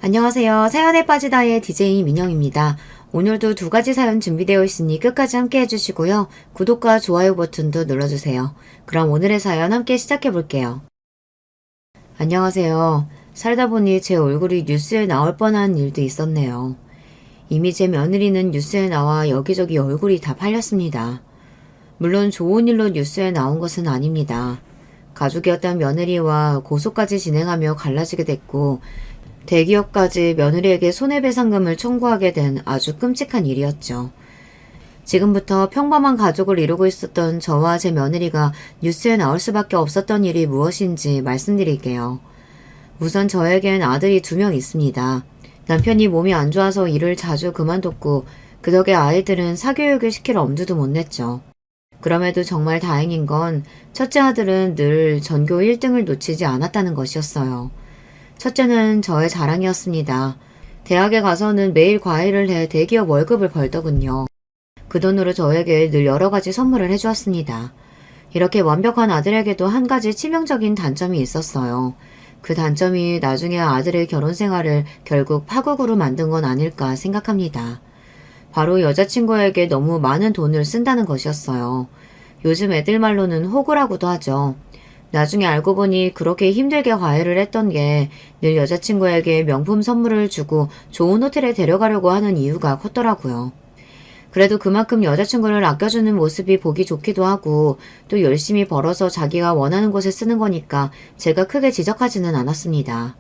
안녕하세요. 사연에 빠지다의 DJ 민영입니다. 오늘도 두 가지 사연 준비되어 있으니 끝까지 함께 해주시고요. 구독과 좋아요 버튼도 눌러주세요. 그럼 오늘의 사연 함께 시작해 볼게요. 안녕하세요. 살다 보니 제 얼굴이 뉴스에 나올 뻔한 일도 있었네요. 이미 제 며느리는 뉴스에 나와 여기저기 얼굴이 다 팔렸습니다. 물론 좋은 일로 뉴스에 나온 것은 아닙니다. 가족이었던 며느리와 고소까지 진행하며 갈라지게 됐고 대기업까지 며느리에게 손해배상금을 청구하게 된 아주 끔찍한 일이었죠. 지금부터 평범한 가족을 이루고 있었던 저와 제 며느리가 뉴스에 나올 수밖에 없었던 일이 무엇인지 말씀드릴게요. 우선 저에겐 아들이 2명 있습니다. 남편이 몸이 안 좋아서 일을 자주 그만뒀고 그 덕에 아이들은 사교육을 시킬 엄두도 못 냈죠. 그럼에도 정말 다행인 건 첫째 아들은 늘 전교 1등을 놓치지 않았다는 것이었어요. 첫째는 저의 자랑이었습니다. 대학에 가서는 매일 과외를 해 대기업 월급을 벌더군요. 그 돈으로 저에게 늘 여러 가지 선물을 해주었습니다. 이렇게 완벽한 아들에게도 한 가지 치명적인 단점이 있었어요. 그 단점이 나중에 아들의 결혼 생활을 결국 파국으로 만든 건 아닐까 생각합니다. 바로 여자친구에게 너무 많은 돈을 쓴다는 것이었어요. 요즘 애들 말로는 호구라고도 하죠. 나중에 알고 보니 그렇게 힘들게 과외를 했던 게 늘 여자친구에게 명품 선물을 주고 좋은 호텔에 데려가려고 하는 이유가 컸더라고요. 그래도 그만큼 여자친구를 아껴주는 모습이 보기 좋기도 하고 또 열심히 벌어서 자기가 원하는 곳에 쓰는 거니까 제가 크게 지적하지는 않았습니다.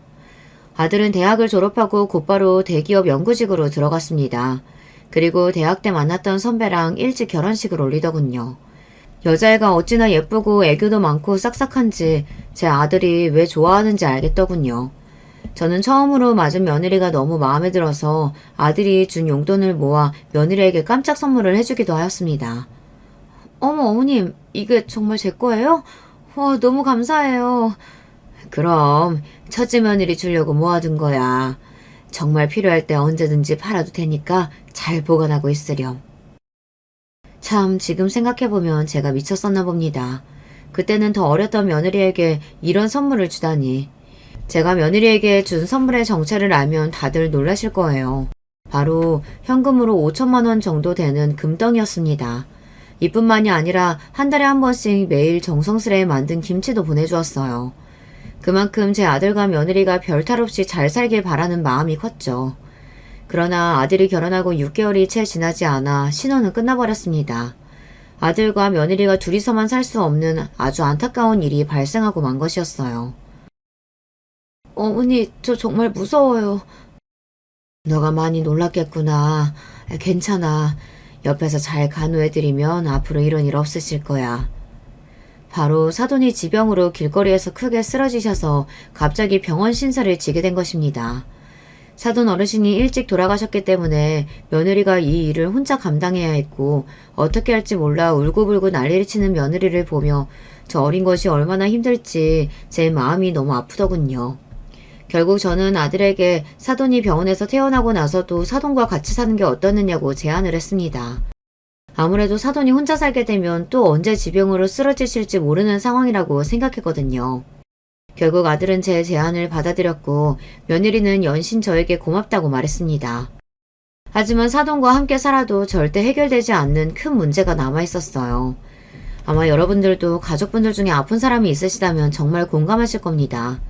아들은 대학을 졸업하고 곧바로 대기업 연구직으로 들어갔습니다. 그리고 대학 때 만났던 선배랑 일찍 결혼식을 올리더군요. 여자애가 어찌나 예쁘고 애교도 많고 싹싹한지 제 아들이 왜 좋아하는지 알겠더군요. 저는 처음으로 맞은 며느리가 너무 마음에 들어서 아들이 준 용돈을 모아 며느리에게 깜짝 선물을 해주기도 하였습니다. 어머 어머님, 이게 정말 제 거예요? 와, 너무 감사해요. 그럼 첫째 며느리 주려고 모아둔 거야. 정말 필요할 때 언제든지 팔아도 되니까 잘 보관하고 있으렴. 참 지금 생각해보면 제가 미쳤었나 봅니다. 그때는 더 어렸던 며느리에게 이런 선물을 주다니. 제가 며느리에게 준 선물의 정체를 알면 다들 놀라실 거예요. 바로 현금으로 5천만 원 정도 되는 금덩이였습니다. 이뿐만이 아니라 한 달에 한 번씩 매일 정성스레 만든 김치도 보내주었어요. 그만큼 제 아들과 며느리가 별탈 없이 잘 살길 바라는 마음이 컸죠. 그러나 아들이 결혼하고 6개월이 채 지나지 않아 신혼은 끝나버렸습니다. 아들과 며느리가 둘이서만 살 수 없는 아주 안타까운 일이 발생하고 만 것이었어요. 어머니, 저 정말 무서워요. 너가 많이 놀랐겠구나. 괜찮아. 옆에서 잘 간호해드리면 앞으로 이런 일 없으실 거야. 바로 사돈이 지병으로 길거리에서 크게 쓰러지셔서 갑자기 병원 신세를 지게 된 것입니다. 사돈 어르신이 일찍 돌아가셨기 때문에 며느리가 이 일을 혼자 감당해야 했고 어떻게 할지 몰라 울고불고 난리를 치는 며느리를 보며 저 어린 것이 얼마나 힘들지 제 마음이 너무 아프더군요. 결국 저는 아들에게 사돈이 병원에서 퇴원하고 나서도 사돈과 같이 사는 게 어떻느냐고 제안을 했습니다. 아무래도 사돈이 혼자 살게 되면 또 언제 지병으로 쓰러지실지 모르는 상황이라고 생각했거든요. 결국 아들은 제 제안을 받아들였고 며느리는 연신 저에게 고맙다고 말했습니다. 하지만 사돈과 함께 살아도 절대 해결되지 않는 큰 문제가 남아있었어요. 아마 여러분들도 가족분들 중에 아픈 사람이 있으시다면 정말 공감하실 겁니다.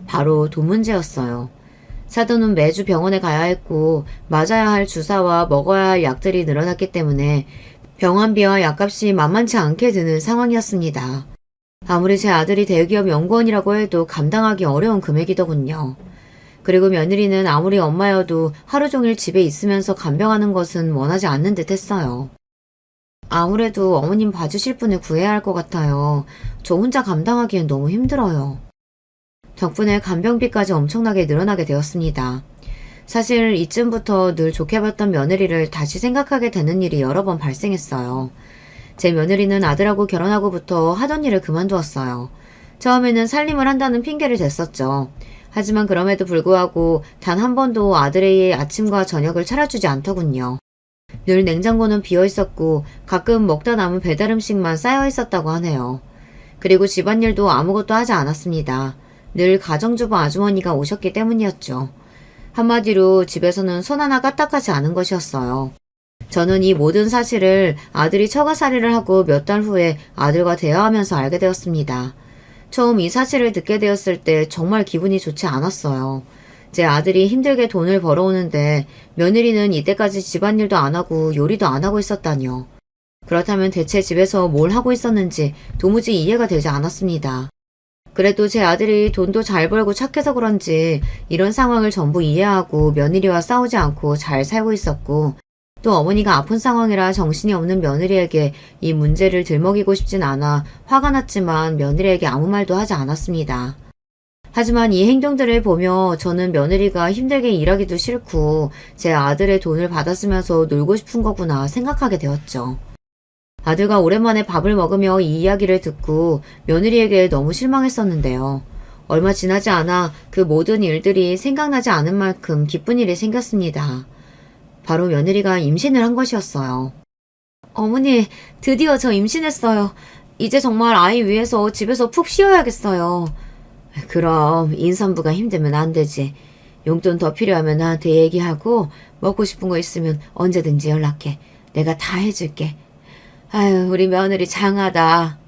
바로 돈 문제였어요. 사돈은 매주 병원에 가야 했고 맞아야 할 주사와 먹어야 할 약들이 늘어났기 때문에 병원비와 약값이 만만치 않게 드는 상황이었습니다. 아무리 제 아들이 대기업 연구원이라고 해도 감당하기 어려운 금액이더군요. 그리고 며느리는 아무리 엄마여도 하루 종일 집에 있으면서 간병하는 것은 원하지 않는 듯 했어요. 아무래도 어머님 봐주실 분을 구해야 할 것 같아요. 저 혼자 감당하기엔 너무 힘들어요. 덕분에 간병비까지 엄청나게 늘어나게 되었습니다. 사실 이쯤부터 늘 좋게 봤던 며느리를 다시 생각하게 되는 일이 여러 번 발생했어요. 제 며느리는 아들하고 결혼하고부터 하던 일을 그만두었어요. 처음에는 살림을 한다는 핑계를 댔었죠. 하지만 그럼에도 불구하고 단 한 번도 아들의 아침과 저녁을 차려주지 않더군요. 늘 냉장고는 비어 있었고 가끔 먹다 남은 배달 음식만 쌓여 있었다고 하네요. 그리고 집안일도 아무것도 하지 않았습니다. 늘 가정주부 아주머니가 오셨기 때문이었죠. 한마디로 집에서는 손 하나 까딱하지 않은 것이었어요. 저는 이 모든 사실을 아들이 처가살이를 하고 몇 달 후에 아들과 대화하면서 알게 되었습니다. 처음 이 사실을 듣게 되었을 때 정말 기분이 좋지 않았어요. 제 아들이 힘들게 돈을 벌어오는데 며느리는 이때까지 집안일도 안 하고 요리도 안 하고 있었다니요. 그렇다면 대체 집에서 뭘 하고 있었는지 도무지 이해가 되지 않았습니다. 그래도 제 아들이 돈도 잘 벌고 착해서 그런지 이런 상황을 전부 이해하고 며느리와 싸우지 않고 잘 살고 있었고, 또 어머니가 아픈 상황이라 정신이 없는 며느리에게 이 문제를 들먹이고 싶진 않아 화가 났지만 며느리에게 아무 말도 하지 않았습니다. 하지만 이 행동들을 보며 저는 며느리가 힘들게 일하기도 싫고 제 아들의 돈을 받았으면서 놀고 싶은 거구나 생각하게 되었죠. 아들과 오랜만에 밥을 먹으며 이 이야기를 듣고 며느리에게 너무 실망했었는데요. 얼마 지나지 않아 그 모든 일들이 생각나지 않은 만큼 기쁜 일이 생겼습니다. 바로 며느리가 임신을 한 것이었어요. 어머니, 드디어 저 임신했어요. 이제 정말 아이 위해서 집에서 푹 쉬어야겠어요. 그럼 임산부가 힘들면 안 되지. 용돈 더 필요하면 나한테 얘기하고 먹고 싶은 거 있으면 언제든지 연락해. 내가 다 해줄게. 아유, 우리 며느리 장하다.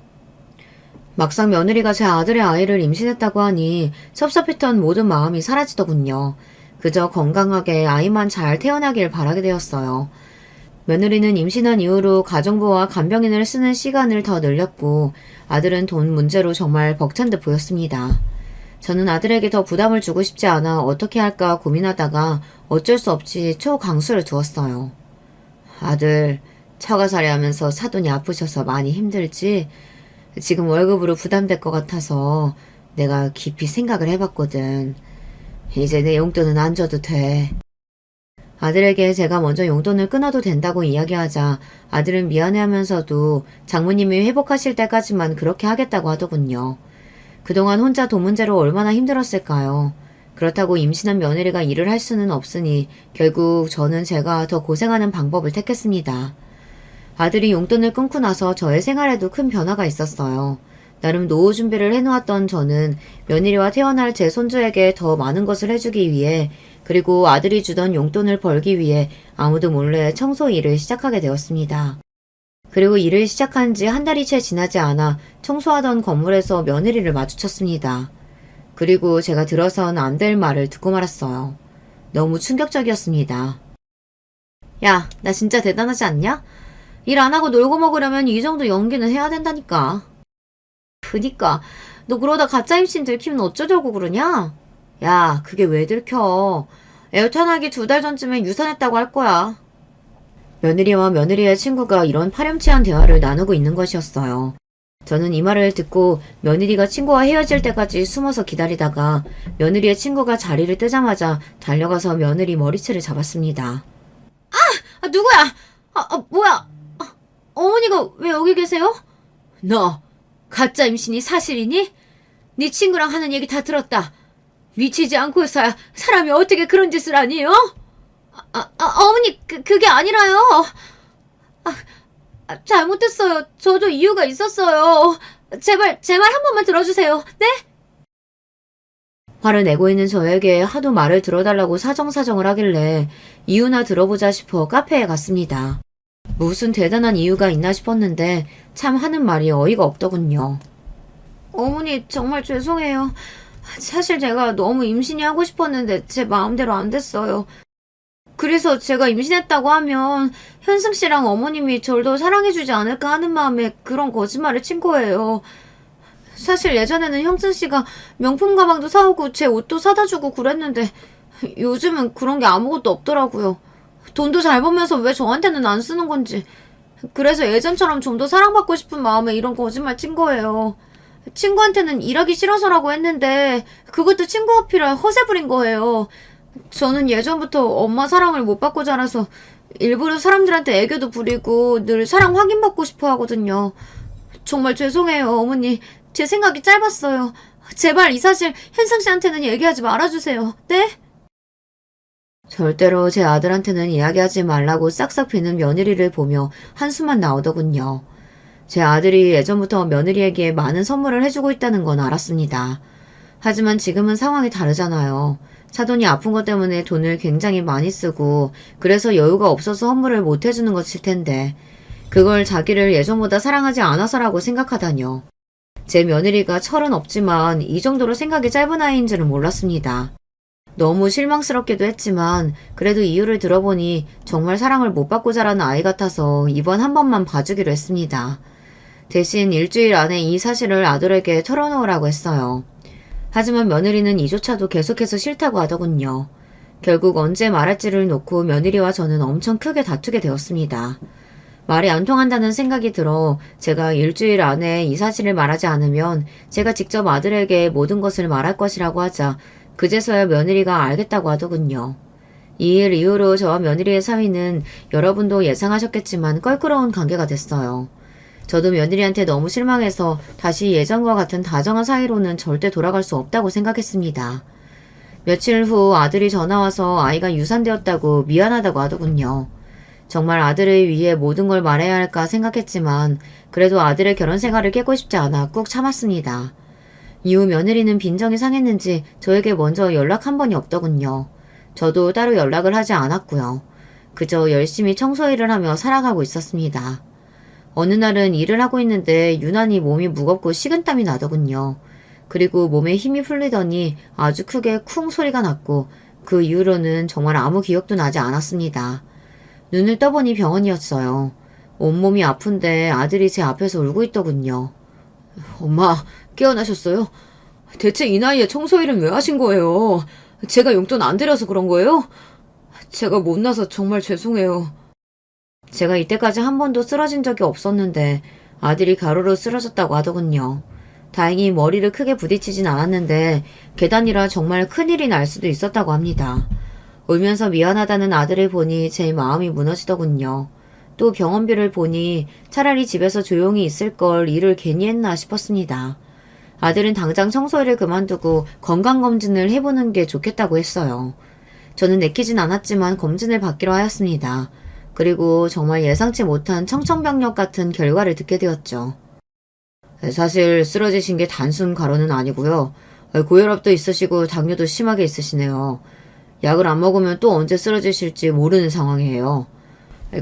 막상 며느리가 제 아들의 아이를 임신했다고 하니 섭섭했던 모든 마음이 사라지더군요. 그저 건강하게 아이만 잘 태어나길 바라게 되었어요. 며느리는 임신한 이후로 가정부와 간병인을 쓰는 시간을 더 늘렸고 아들은 돈 문제로 정말 벅찬 듯 보였습니다. 저는 아들에게 더 부담을 주고 싶지 않아 어떻게 할까 고민하다가 어쩔 수 없이 초강수를 두었어요. 아들, 처가살이 하면서 사돈이 아프셔서 많이 힘들지? 지금 월급으로 부담될 것 같아서 내가 깊이 생각을 해봤거든. 이제 내 용돈은 안 줘도 돼. 아들에게 제가 먼저 용돈을 끊어도 된다고 이야기하자 아들은 미안해하면서도 장모님이 회복하실 때까지만 그렇게 하겠다고 하더군요. 그동안 혼자 돈 문제로 얼마나 힘들었을까요? 그렇다고 임신한 며느리가 일을 할 수는 없으니 결국 저는 제가 더 고생하는 방법을 택했습니다. 아들이 용돈을 끊고 나서 저의 생활에도 큰 변화가 있었어요. 나름 노후 준비를 해놓았던 저는 며느리와 태어날 제 손주에게 더 많은 것을 해주기 위해, 그리고 아들이 주던 용돈을 벌기 위해 아무도 몰래 청소 일을 시작하게 되었습니다. 그리고 일을 시작한 지 한 달이 채 지나지 않아 청소하던 건물에서 며느리를 마주쳤습니다. 그리고 제가 들어선 안 될 말을 듣고 말았어요. 너무 충격적이었습니다. 야, 나 진짜 대단하지 않냐? 일 안 하고 놀고 먹으려면 이 정도 연기는 해야 된다니까. 그니까 너 그러다 가짜 임신 들키면 어쩌려고 그러냐? 야, 그게 왜 들켜? 애 태어나기 2달 전쯤엔 유산했다고 할 거야. 며느리와 며느리의 친구가 이런 파렴치한 대화를 나누고 있는 것이었어요. 저는 이 말을 듣고 며느리가 친구와 헤어질 때까지 숨어서 기다리다가 며느리의 친구가 자리를 뜨자마자 달려가서 며느리 머리채를 잡았습니다. 누구야? 뭐야? 어머니가 왜 여기 계세요? 너 가짜 임신이 사실이니? 네 친구랑 하는 얘기 다 들었다. 미치지 않고서야 사람이 어떻게 그런 짓을 하니, 어? 어머니, 그게 아니라요. 잘못했어요. 저도 이유가 있었어요. 제발, 제 말 한 번만 들어주세요. 네? 화를 내고 있는 저에게 하도 말을 들어달라고 사정사정을 하길래 이유나 들어보자 싶어 카페에 갔습니다. 무슨 대단한 이유가 있나 싶었는데 참 하는 말이 어이가 없더군요. 어머니, 정말 죄송해요. 사실 제가 너무 임신이 하고 싶었는데 제 마음대로 안 됐어요. 그래서 제가 임신했다고 하면 현승 씨랑 어머님이 저를 더 사랑해주지 않을까 하는 마음에 그런 거짓말을 친 거예요. 사실 예전에는 형승 씨가 명품 가방도 사오고 제 옷도 사다 주고 그랬는데 요즘은 그런 게 아무것도 없더라고요. 돈도 잘 벌면서 왜 저한테는 안 쓰는 건지. 그래서 예전처럼 좀 더 사랑받고 싶은 마음에 이런 거짓말 친 거예요. 친구한테는 일하기 싫어서라고 했는데 그것도 친구 어필에 허세 부린 거예요. 저는 예전부터 엄마 사랑을 못 받고 자라서 일부러 사람들한테 애교도 부리고 늘 사랑 확인받고 싶어 하거든요. 정말 죄송해요, 어머니. 제 생각이 짧았어요. 제발 이 사실 현상 씨한테는 얘기하지 말아주세요. 네? 절대로 제 아들한테는 이야기하지 말라고 싹싹 비는 며느리를 보며 한숨만 나오더군요. 제 아들이 예전부터 며느리에게 많은 선물을 해주고 있다는 건 알았습니다. 하지만 지금은 상황이 다르잖아요. 사돈이 아픈 것 때문에 돈을 굉장히 많이 쓰고 그래서 여유가 없어서 선물을 못 해주는 것일 텐데 그걸 자기를 예전보다 사랑하지 않아서라고 생각하다뇨. 제 며느리가 철은 없지만 이 정도로 생각이 짧은 아이인 줄은 몰랐습니다. 너무 실망스럽기도 했지만 그래도 이유를 들어보니 정말 사랑을 못 받고 자라는 아이 같아서 이번 한 번만 봐주기로 했습니다. 대신 일주일 안에 이 사실을 아들에게 털어놓으라고 했어요. 하지만 며느리는 이조차도 계속해서 싫다고 하더군요. 결국 언제 말할지를 놓고 며느리와 저는 엄청 크게 다투게 되었습니다. 말이 안 통한다는 생각이 들어 제가 일주일 안에 이 사실을 말하지 않으면 제가 직접 아들에게 모든 것을 말할 것이라고 하자 그제서야 며느리가 알겠다고 하더군요. 이 일 이후로 저와 며느리의 사위는 여러분도 예상하셨겠지만 껄끄러운 관계가 됐어요. 저도 며느리한테 너무 실망해서 다시 예전과 같은 다정한 사이로는 절대 돌아갈 수 없다고 생각했습니다. 며칠 후 아들이 전화와서 아이가 유산되었다고 미안하다고 하더군요. 정말 아들을 위해 모든 걸 말해야 할까 생각했지만 그래도 아들의 결혼 생활을 깨고 싶지 않아 꾹 참았습니다. 이후 며느리는 빈정이 상했는지 저에게 먼저 연락 한 번이 없더군요. 저도 따로 연락을 하지 않았고요. 그저 열심히 청소일을 하며 살아가고 있었습니다. 어느 날은 일을 하고 있는데 유난히 몸이 무겁고 식은땀이 나더군요. 그리고 몸에 힘이 풀리더니 아주 크게 쿵 소리가 났고 그 이후로는 정말 아무 기억도 나지 않았습니다. 눈을 떠보니 병원이었어요. 온몸이 아픈데 아들이 제 앞에서 울고 있더군요. 엄마, 깨어나셨어요? 대체 이 나이에 청소일은 왜 하신 거예요? 제가 용돈 안 드려서 그런 거예요? 제가 못나서 정말 죄송해요. 제가 이때까지 한 번도 쓰러진 적이 없었는데 아들이 가로로 쓰러졌다고 하더군요. 다행히 머리를 크게 부딪히진 않았는데 계단이라 정말 큰일이 날 수도 있었다고 합니다. 울면서 미안하다는 아들을 보니 제 마음이 무너지더군요. 또 병원비를 보니 차라리 집에서 조용히 있을 걸 일을 괜히 했나 싶었습니다. 아들은 당장 청소일을 그만두고 건강검진을 해보는 게 좋겠다고 했어요. 저는 내키진 않았지만 검진을 받기로 하였습니다. 그리고 정말 예상치 못한 청천벽력 같은 결과를 듣게 되었죠. 사실 쓰러지신 게 단순 가로는 아니고요. 고혈압도 있으시고 당뇨도 심하게 있으시네요. 약을 안 먹으면 또 언제 쓰러지실지 모르는 상황이에요.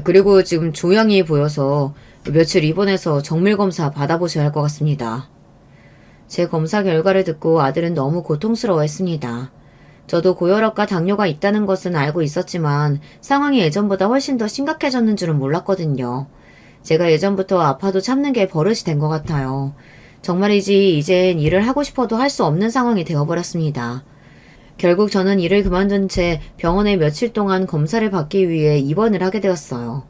그리고 지금 종양이 보여서 며칠 입원해서 정밀검사 받아보셔야 할 것 같습니다. 제 검사 결과를 듣고 아들은 너무 고통스러워했습니다. 저도 고혈압과 당뇨가 있다는 것은 알고 있었지만 상황이 예전보다 훨씬 더 심각해졌는 줄은 몰랐거든요. 제가 예전부터 아파도 참는 게 버릇이 된 것 같아요. 정말이지 이젠 일을 하고 싶어도 할 수 없는 상황이 되어버렸습니다. 결국 저는 일을 그만둔 채 병원에 며칠 동안 검사를 받기 위해 입원을 하게 되었어요.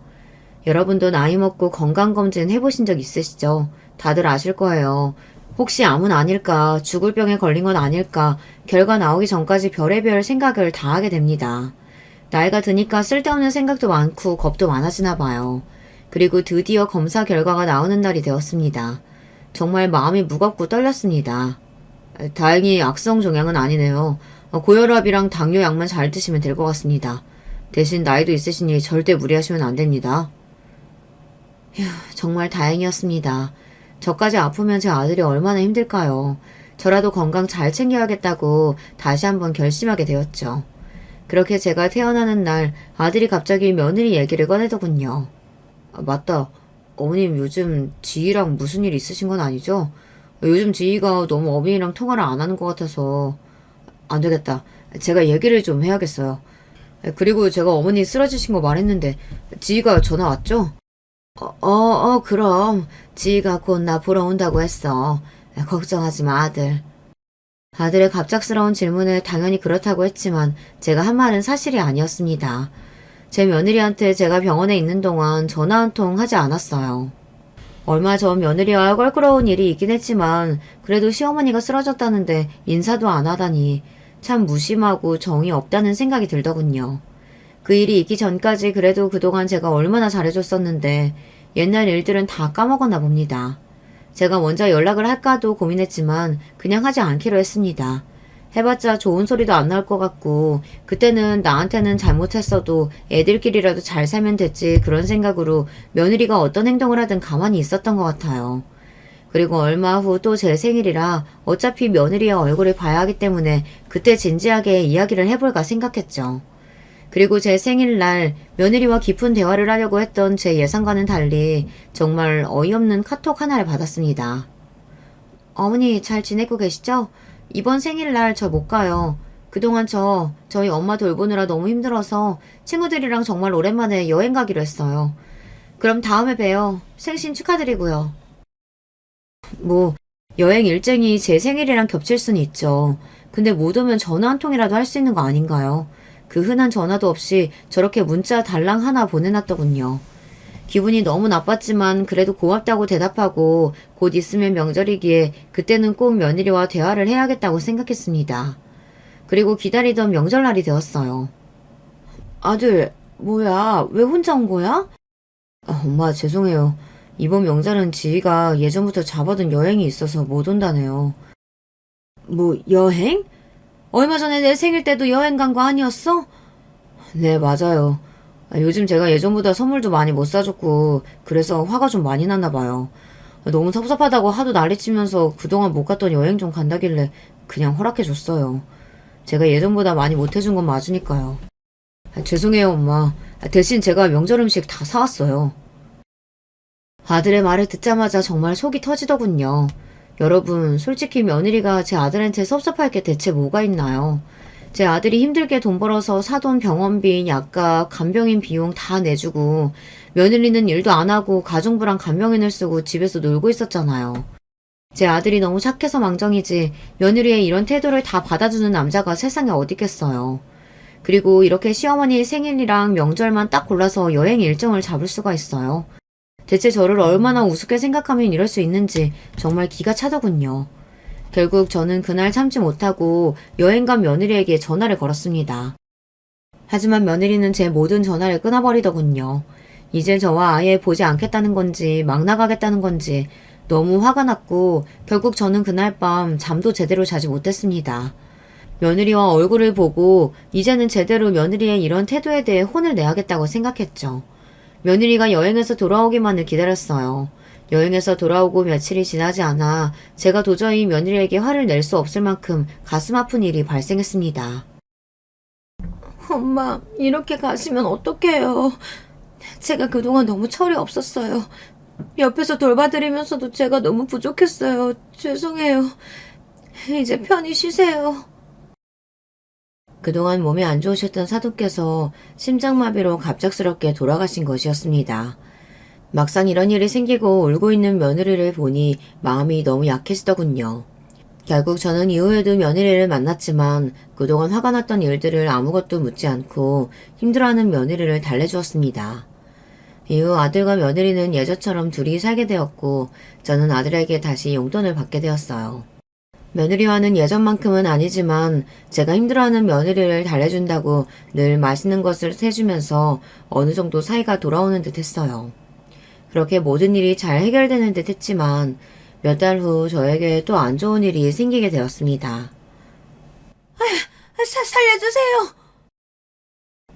여러분도 나이 먹고 건강검진 해보신 적 있으시죠? 다들 아실 거예요. 혹시 암은 아닐까, 죽을 병에 걸린 건 아닐까, 결과 나오기 전까지 별의별 생각을 다 하게 됩니다. 나이가 드니까 쓸데없는 생각도 많고 겁도 많아지나 봐요. 그리고 드디어 검사 결과가 나오는 날이 되었습니다. 정말 마음이 무겁고 떨렸습니다. 다행히 악성 종양은 아니네요. 고혈압이랑 당뇨 약만 잘 드시면 될 것 같습니다. 대신 나이도 있으시니 절대 무리하시면 안 됩니다. 휴, 정말 다행이었습니다. 저까지 아프면 제 아들이 얼마나 힘들까요? 저라도 건강 잘 챙겨야겠다고 다시 한번 결심하게 되었죠. 그렇게 제가 태어나는 날 아들이 갑자기 며느리 얘기를 꺼내더군요. 맞다. 어머님 요즘 지희랑 무슨 일 있으신 건 아니죠? 요즘 지희가 너무 어머니랑 통화를 안 하는 것 같아서 안 되겠다. 제가 얘기를 좀 해야겠어요. 그리고 제가 어머니 쓰러지신 거 말했는데 지희가 전화 왔죠? 그럼 지희가 곧 나 보러 온다고 했어. 걱정하지 마, 아들. 아들의 갑작스러운 질문에 당연히 그렇다고 했지만 제가 한 말은 사실이 아니었습니다. 제 며느리한테 제가 병원에 있는 동안 전화 한 통 하지 않았어요. 얼마 전 며느리와 껄끄러운 일이 있긴 했지만 그래도 시어머니가 쓰러졌다는데 인사도 안 하다니 참 무심하고 정이 없다는 생각이 들더군요. 그 일이 있기 전까지 그래도 그동안 제가 얼마나 잘해줬었는데 옛날 일들은 다 까먹었나 봅니다. 제가 먼저 연락을 할까도 고민했지만 그냥 하지 않기로 했습니다. 해봤자 좋은 소리도 안 나올 것 같고 그때는 나한테는 잘못했어도 애들끼리라도 잘 살면 됐지 그런 생각으로 며느리가 어떤 행동을 하든 가만히 있었던 것 같아요. 그리고 얼마 후 또 제 생일이라 어차피 며느리의 얼굴을 봐야 하기 때문에 그때 진지하게 이야기를 해볼까 생각했죠. 그리고 제 생일날 며느리와 깊은 대화를 하려고 했던 제 예상과는 달리 정말 어이없는 카톡 하나를 받았습니다. 어머니 잘 지내고 계시죠? 이번 생일날 저 못 가요. 그동안 저희 엄마 돌보느라 너무 힘들어서 친구들이랑 정말 오랜만에 여행 가기로 했어요. 그럼 다음에 봬요. 생신 축하드리고요. 뭐, 여행 일정이 제 생일이랑 겹칠 수는 있죠. 근데 못 오면 전화 한 통이라도 할 수 있는 거 아닌가요? 그 흔한 전화도 없이 저렇게 문자 달랑 하나 보내놨더군요. 기분이 너무 나빴지만 그래도 고맙다고 대답하고 곧 있으면 명절이기에 그때는 꼭 며느리와 대화를 해야겠다고 생각했습니다. 그리고 기다리던 명절날이 되었어요. 아들, 뭐야? 왜 혼자 온 거야? 엄마, 죄송해요. 이번 명절은 지희가 예전부터 잡아둔 여행이 있어서 못 온다네요. 뭐, 여행? 얼마 전에 내 생일 때도 여행 간 거 아니었어? 네, 맞아요. 요즘 제가 예전보다 선물도 많이 못 사줬고, 그래서 화가 좀 많이 났나 봐요. 너무 섭섭하다고 하도 난리치면서 그동안 못 갔던 여행 좀 간다길래 그냥 허락해줬어요. 제가 예전보다 많이 못 해준 건 맞으니까요. 죄송해요, 엄마. 대신 제가 명절 음식 다 사왔어요. 아들의 말을 듣자마자 정말 속이 터지더군요. 여러분, 솔직히 며느리가 제 아들한테 섭섭할 게 대체 뭐가 있나요? 제 아들이 힘들게 돈 벌어서 사돈 병원비, 약값, 간병인 비용 다 내주고 며느리는 일도 안 하고 가정부랑 간병인을 쓰고 집에서 놀고 있었잖아요. 제 아들이 너무 착해서 망정이지 며느리의 이런 태도를 다 받아주는 남자가 세상에 어딨겠어요. 그리고 이렇게 시어머니 생일이랑 명절만 딱 골라서 여행 일정을 잡을 수가 있어요. 대체 저를 얼마나 우습게 생각하면 이럴 수 있는지 정말 기가 차더군요. 결국 저는 그날 참지 못하고 여행 간 며느리에게 전화를 걸었습니다. 하지만 며느리는 제 모든 전화를 끊어버리더군요. 이제 저와 아예 보지 않겠다는 건지 막 나가겠다는 건지 너무 화가 났고 결국 저는 그날 밤 잠도 제대로 자지 못했습니다. 며느리와 얼굴을 보고 이제는 제대로 며느리의 이런 태도에 대해 혼을 내야겠다고 생각했죠. 며느리가 여행에서 돌아오기만을 기다렸어요. 여행에서 돌아오고 며칠이 지나지 않아 제가 도저히 며느리에게 화를 낼 수 없을 만큼 가슴 아픈 일이 발생했습니다. 엄마, 이렇게 가시면 어떡해요. 제가 그동안 너무 철이 없었어요. 옆에서 돌봐드리면서도 제가 너무 부족했어요. 죄송해요. 이제 편히 쉬세요. 그동안 몸이 안 좋으셨던 사돈께서 심장마비로 갑작스럽게 돌아가신 것이었습니다. 막상 이런 일이 생기고 울고 있는 며느리를 보니 마음이 너무 약해지더군요. 결국 저는 이후에도 며느리를 만났지만 그동안 화가 났던 일들을 아무것도 묻지 않고 힘들어하는 며느리를 달래주었습니다. 이후 아들과 며느리는 예전처럼 둘이 살게 되었고 저는 아들에게 다시 용돈을 받게 되었어요. 며느리와는 예전만큼은 아니지만 제가 힘들어하는 며느리를 달래준다고 늘 맛있는 것을 해주면서 어느 정도 사이가 돌아오는 듯 했어요. 그렇게 모든 일이 잘 해결되는 듯 했지만 몇 달 후 저에게 또 안 좋은 일이 생기게 되었습니다. 살려주세요!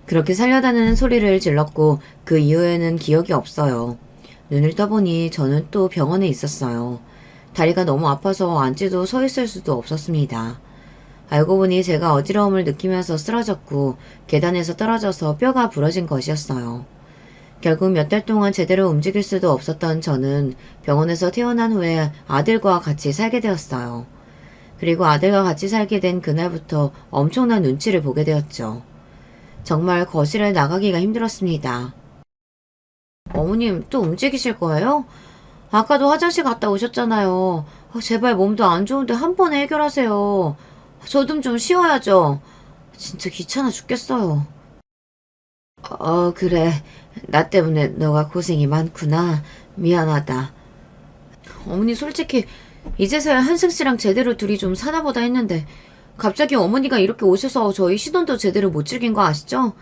그렇게 살려다는 소리를 질렀고 그 이후에는 기억이 없어요. 눈을 떠보니 저는 또 병원에 있었어요. 다리가 너무 아파서 앉지도 서 있을 수도 없었습니다. 알고 보니 제가 어지러움을 느끼면서 쓰러졌고 계단에서 떨어져서 뼈가 부러진 것이었어요. 결국 몇 달 동안 제대로 움직일 수도 없었던 저는 병원에서 퇴원한 후에 아들과 같이 살게 되었어요. 그리고 아들과 같이 살게 된 그날부터 엄청난 눈치를 보게 되었죠. 정말 거실에 나가기가 힘들었습니다. 어머님 또 움직이실 거예요? 아까도 화장실 갔다 오셨잖아요. 제발 몸도 안 좋은데 한 번에 해결하세요. 저 좀 쉬어야죠. 진짜 귀찮아 죽겠어요. 그래. 나 때문에 너가 고생이 많구나. 미안하다. 어머니 솔직히 이제서야 한승 씨랑 제대로 둘이 좀 사나보다 했는데 갑자기 어머니가 이렇게 오셔서 저희 시돈도 제대로 못 즐긴 거 아시죠?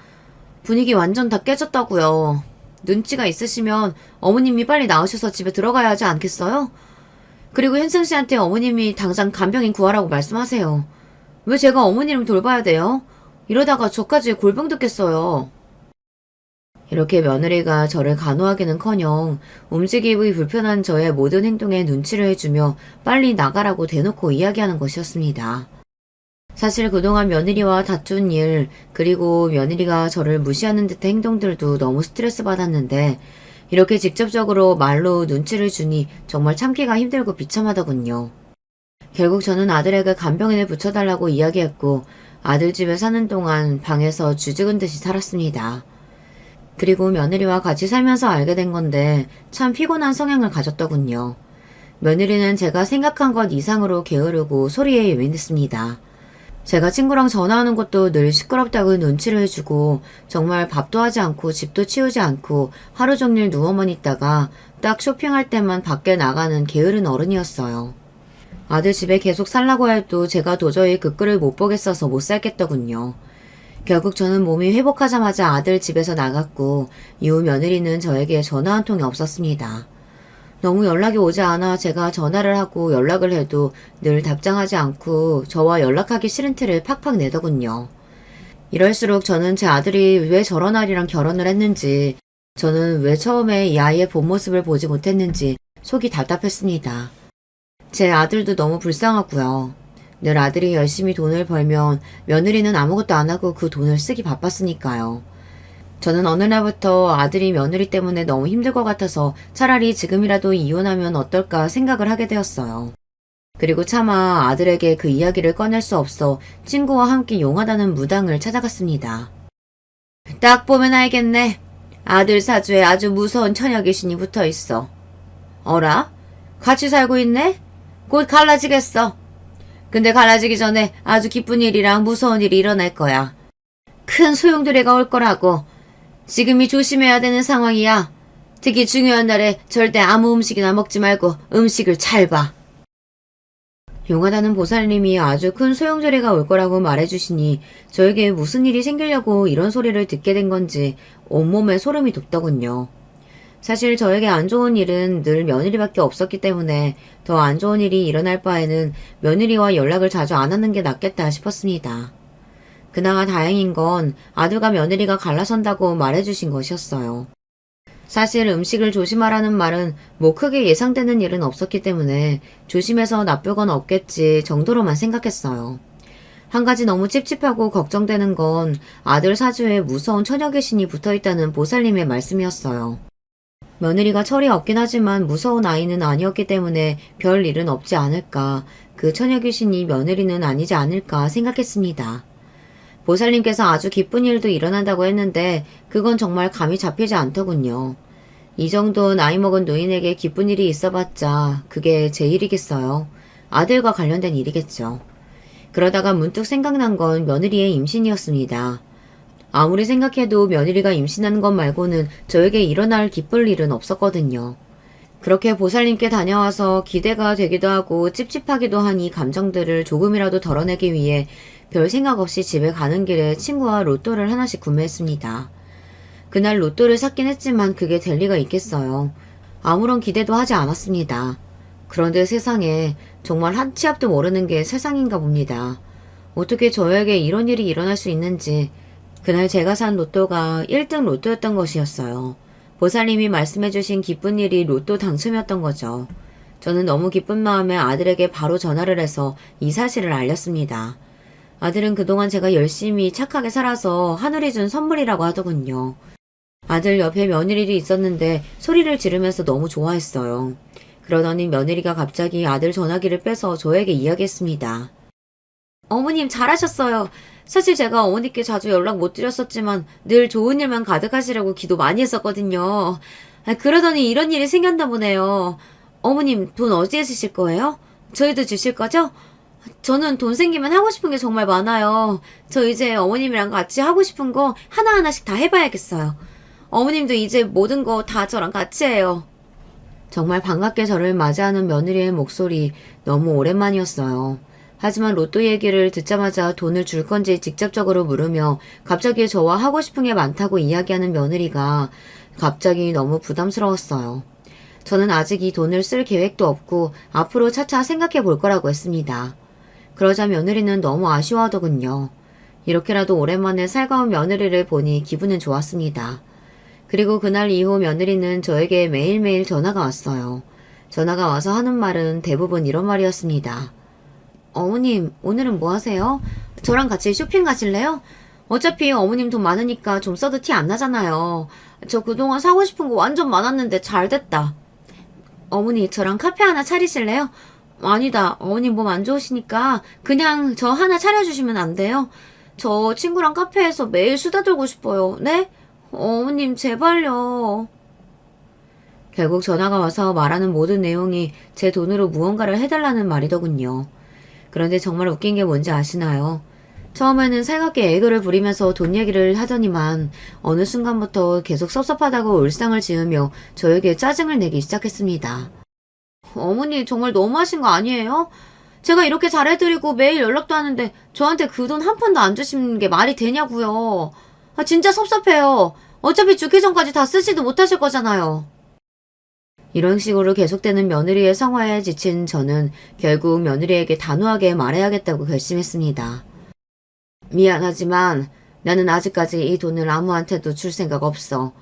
분위기 완전 다 깨졌다고요. 눈치가 있으시면 어머님이 빨리 나으셔서 집에 들어가야 하지 않겠어요? 그리고 현승 씨한테 어머님이 당장 간병인 구하라고 말씀하세요. 왜 제가 어머니를 돌봐야 돼요? 이러다가 저까지 골병 듣겠어요. 이렇게 며느리가 저를 간호하기는커녕 움직이기 불편한 저의 모든 행동에 눈치를 해주며 빨리 나가라고 대놓고 이야기하는 것이었습니다. 사실 그동안 며느리와 다툰 일, 그리고 며느리가 저를 무시하는 듯한 행동들도 너무 스트레스 받았는데 이렇게 직접적으로 말로 눈치를 주니 정말 참기가 힘들고 비참하더군요. 결국 저는 아들에게 간병인을 붙여달라고 이야기했고 아들 집에 사는 동안 방에서 쥐죽은 듯이 살았습니다. 그리고 며느리와 같이 살면서 알게 된 건데 참 피곤한 성향을 가졌더군요. 며느리는 제가 생각한 것 이상으로 게으르고 소리에 예민했습니다. 제가 친구랑 전화하는 것도 늘 시끄럽다고 눈치를 해주고 정말 밥도 하지 않고 집도 치우지 않고 하루 종일 누워만 있다가 딱 쇼핑할 때만 밖에 나가는 게으른 어른이었어요. 아들 집에 계속 살라고 해도 제가 도저히 그 꼴을 못 보겠어서 못 살겠더군요. 결국 저는 몸이 회복하자마자 아들 집에서 나갔고 이후 며느리는 저에게 전화 한 통이 없었습니다. 너무 연락이 오지 않아 제가 전화를 하고 연락을 해도 늘 답장하지 않고 저와 연락하기 싫은 티를 팍팍 내더군요. 이럴수록 저는 제 아들이 왜 저런 아이랑 결혼을 했는지, 저는 왜 처음에 이 아이의 본 모습을 보지 못했는지 속이 답답했습니다. 제 아들도 너무 불쌍하고요. 늘 아들이 열심히 돈을 벌면 며느리는 아무것도 안 하고 그 돈을 쓰기 바빴으니까요. 저는 어느 날부터 아들이 며느리 때문에 너무 힘들 것 같아서 차라리 지금이라도 이혼하면 어떨까 생각을 하게 되었어요. 그리고 차마 아들에게 그 이야기를 꺼낼 수 없어 친구와 함께 용하다는 무당을 찾아갔습니다. 딱 보면 알겠네. 아들 사주에 아주 무서운 처녀 귀신이 붙어 있어. 어라? 같이 살고 있네? 곧 갈라지겠어. 근데 갈라지기 전에 아주 기쁜 일이랑 무서운 일이 일어날 거야. 큰 소용돌이가 올 거라고. 지금이 조심해야 되는 상황이야. 특히 중요한 날에 절대 아무 음식이나 먹지 말고 음식을 잘 봐. 용하다는 보살님이 아주 큰 소용돌이가 올 거라고 말해주시니 저에게 무슨 일이 생기려고 이런 소리를 듣게 된 건지 온몸에 소름이 돋더군요. 사실 저에게 안 좋은 일은 늘 며느리밖에 없었기 때문에 더 안 좋은 일이 일어날 바에는 며느리와 연락을 자주 안 하는 게 낫겠다 싶었습니다. 그나마 다행인 건 아들과 며느리가 갈라선다고 말해주신 것이었어요. 사실 음식을 조심하라는 말은 뭐 크게 예상되는 일은 없었기 때문에 조심해서 나쁠 건 없겠지 정도로만 생각했어요. 한 가지 너무 찝찝하고 걱정되는 건 아들 사주에 무서운 처녀 귀신이 붙어있다는 보살님의 말씀이었어요. 며느리가 철이 없긴 하지만 무서운 아이는 아니었기 때문에 별 일은 없지 않을까, 그 처녀 귀신이 며느리는 아니지 않을까 생각했습니다. 보살님께서 아주 기쁜 일도 일어난다고 했는데 그건 정말 감이 잡히지 않더군요. 이 정도 나이 먹은 노인에게 기쁜 일이 있어봤자 그게 제 일이겠어요. 아들과 관련된 일이겠죠. 그러다가 문득 생각난 건 며느리의 임신이었습니다. 아무리 생각해도 며느리가 임신하는 것 말고는 저에게 일어날 기쁠 일은 없었거든요. 그렇게 보살님께 다녀와서 기대가 되기도 하고 찝찝하기도 한 이 감정들을 조금이라도 덜어내기 위해 별 생각 없이 집에 가는 길에 친구와 로또를 하나씩 구매했습니다. 그날 로또를 샀긴 했지만 그게 될 리가 있겠어요. 아무런 기대도 하지 않았습니다. 그런데 세상에 정말 한 치 앞도 모르는 게 세상인가 봅니다. 어떻게 저에게 이런 일이 일어날 수 있는지. 그날 제가 산 로또가 1등 로또였던 것이었어요. 보살님이 말씀해주신 기쁜 일이 로또 당첨이었던 거죠. 저는 너무 기쁜 마음에 아들에게 바로 전화를 해서 이 사실을 알렸습니다. 아들은 그동안 제가 열심히 착하게 살아서 하늘이 준 선물이라고 하더군요. 아들 옆에 며느리도 있었는데 소리를 지르면서 너무 좋아했어요. 그러더니 며느리가 갑자기 아들 전화기를 빼서 저에게 이야기했습니다. 어머님 잘하셨어요. 사실 제가 어머니께 자주 연락 못 드렸었지만 늘 좋은 일만 가득하시라고 기도 많이 했었거든요. 그러더니 이런 일이 생겼나 보네요. 어머님 돈 어디에 쓰실 거예요? 저희도 주실 거죠? 저는 돈 생기면 하고 싶은 게 정말 많아요. 저 이제 어머님이랑 같이 하고 싶은 거 하나하나씩 다 해봐야겠어요. 어머님도 이제 모든 거 다 저랑 같이 해요. 정말 반갑게 저를 맞이하는 며느리의 목소리 너무 오랜만이었어요. 하지만 로또 얘기를 듣자마자 돈을 줄 건지 직접적으로 물으며 갑자기 저와 하고 싶은 게 많다고 이야기하는 며느리가 갑자기 너무 부담스러웠어요. 저는 아직 이 돈을 쓸 계획도 없고 앞으로 차차 생각해 볼 거라고 했습니다. 그러자 며느리는 너무 아쉬워하더군요. 이렇게라도 오랜만에 살가운 며느리를 보니 기분은 좋았습니다. 그리고 그날 이후 며느리는 저에게 매일매일 전화가 왔어요. 전화가 와서 하는 말은 대부분 이런 말이었습니다. 어머님, 오늘은 뭐 하세요? 저랑 같이 쇼핑 가실래요? 어차피 어머님 돈 많으니까 좀 써도 티 안 나잖아요. 저 그동안 사고 싶은 거 완전 많았는데 잘 됐다. 어머니, 저랑 카페 하나 차리실래요? 아니다. 어머님 몸 안 좋으시니까 그냥 저 하나 차려주시면 안 돼요? 저 친구랑 카페에서 매일 수다 떨고 싶어요. 네? 어머님, 제발요. 결국 전화가 와서 말하는 모든 내용이 제 돈으로 무언가를 해달라는 말이더군요. 그런데 정말 웃긴 게 뭔지 아시나요? 처음에는 살갑게 애교를 부리면서 돈 얘기를 하더니만 어느 순간부터 계속 섭섭하다고 울상을 지으며 저에게 짜증을 내기 시작했습니다. 어머니 정말 너무하신 거 아니에요? 제가 이렇게 잘해드리고 매일 연락도 하는데 저한테 그 돈 한 푼도 안 주시는 게 말이 되냐고요. 진짜 섭섭해요. 어차피 죽기 전까지 다 쓰지도 못하실 거잖아요. 이런 식으로 계속되는 며느리의 성화에 지친 저는 결국 며느리에게 단호하게 말해야겠다고 결심했습니다. 미안하지만 나는 아직까지 이 돈을 아무한테도 줄 생각 없어.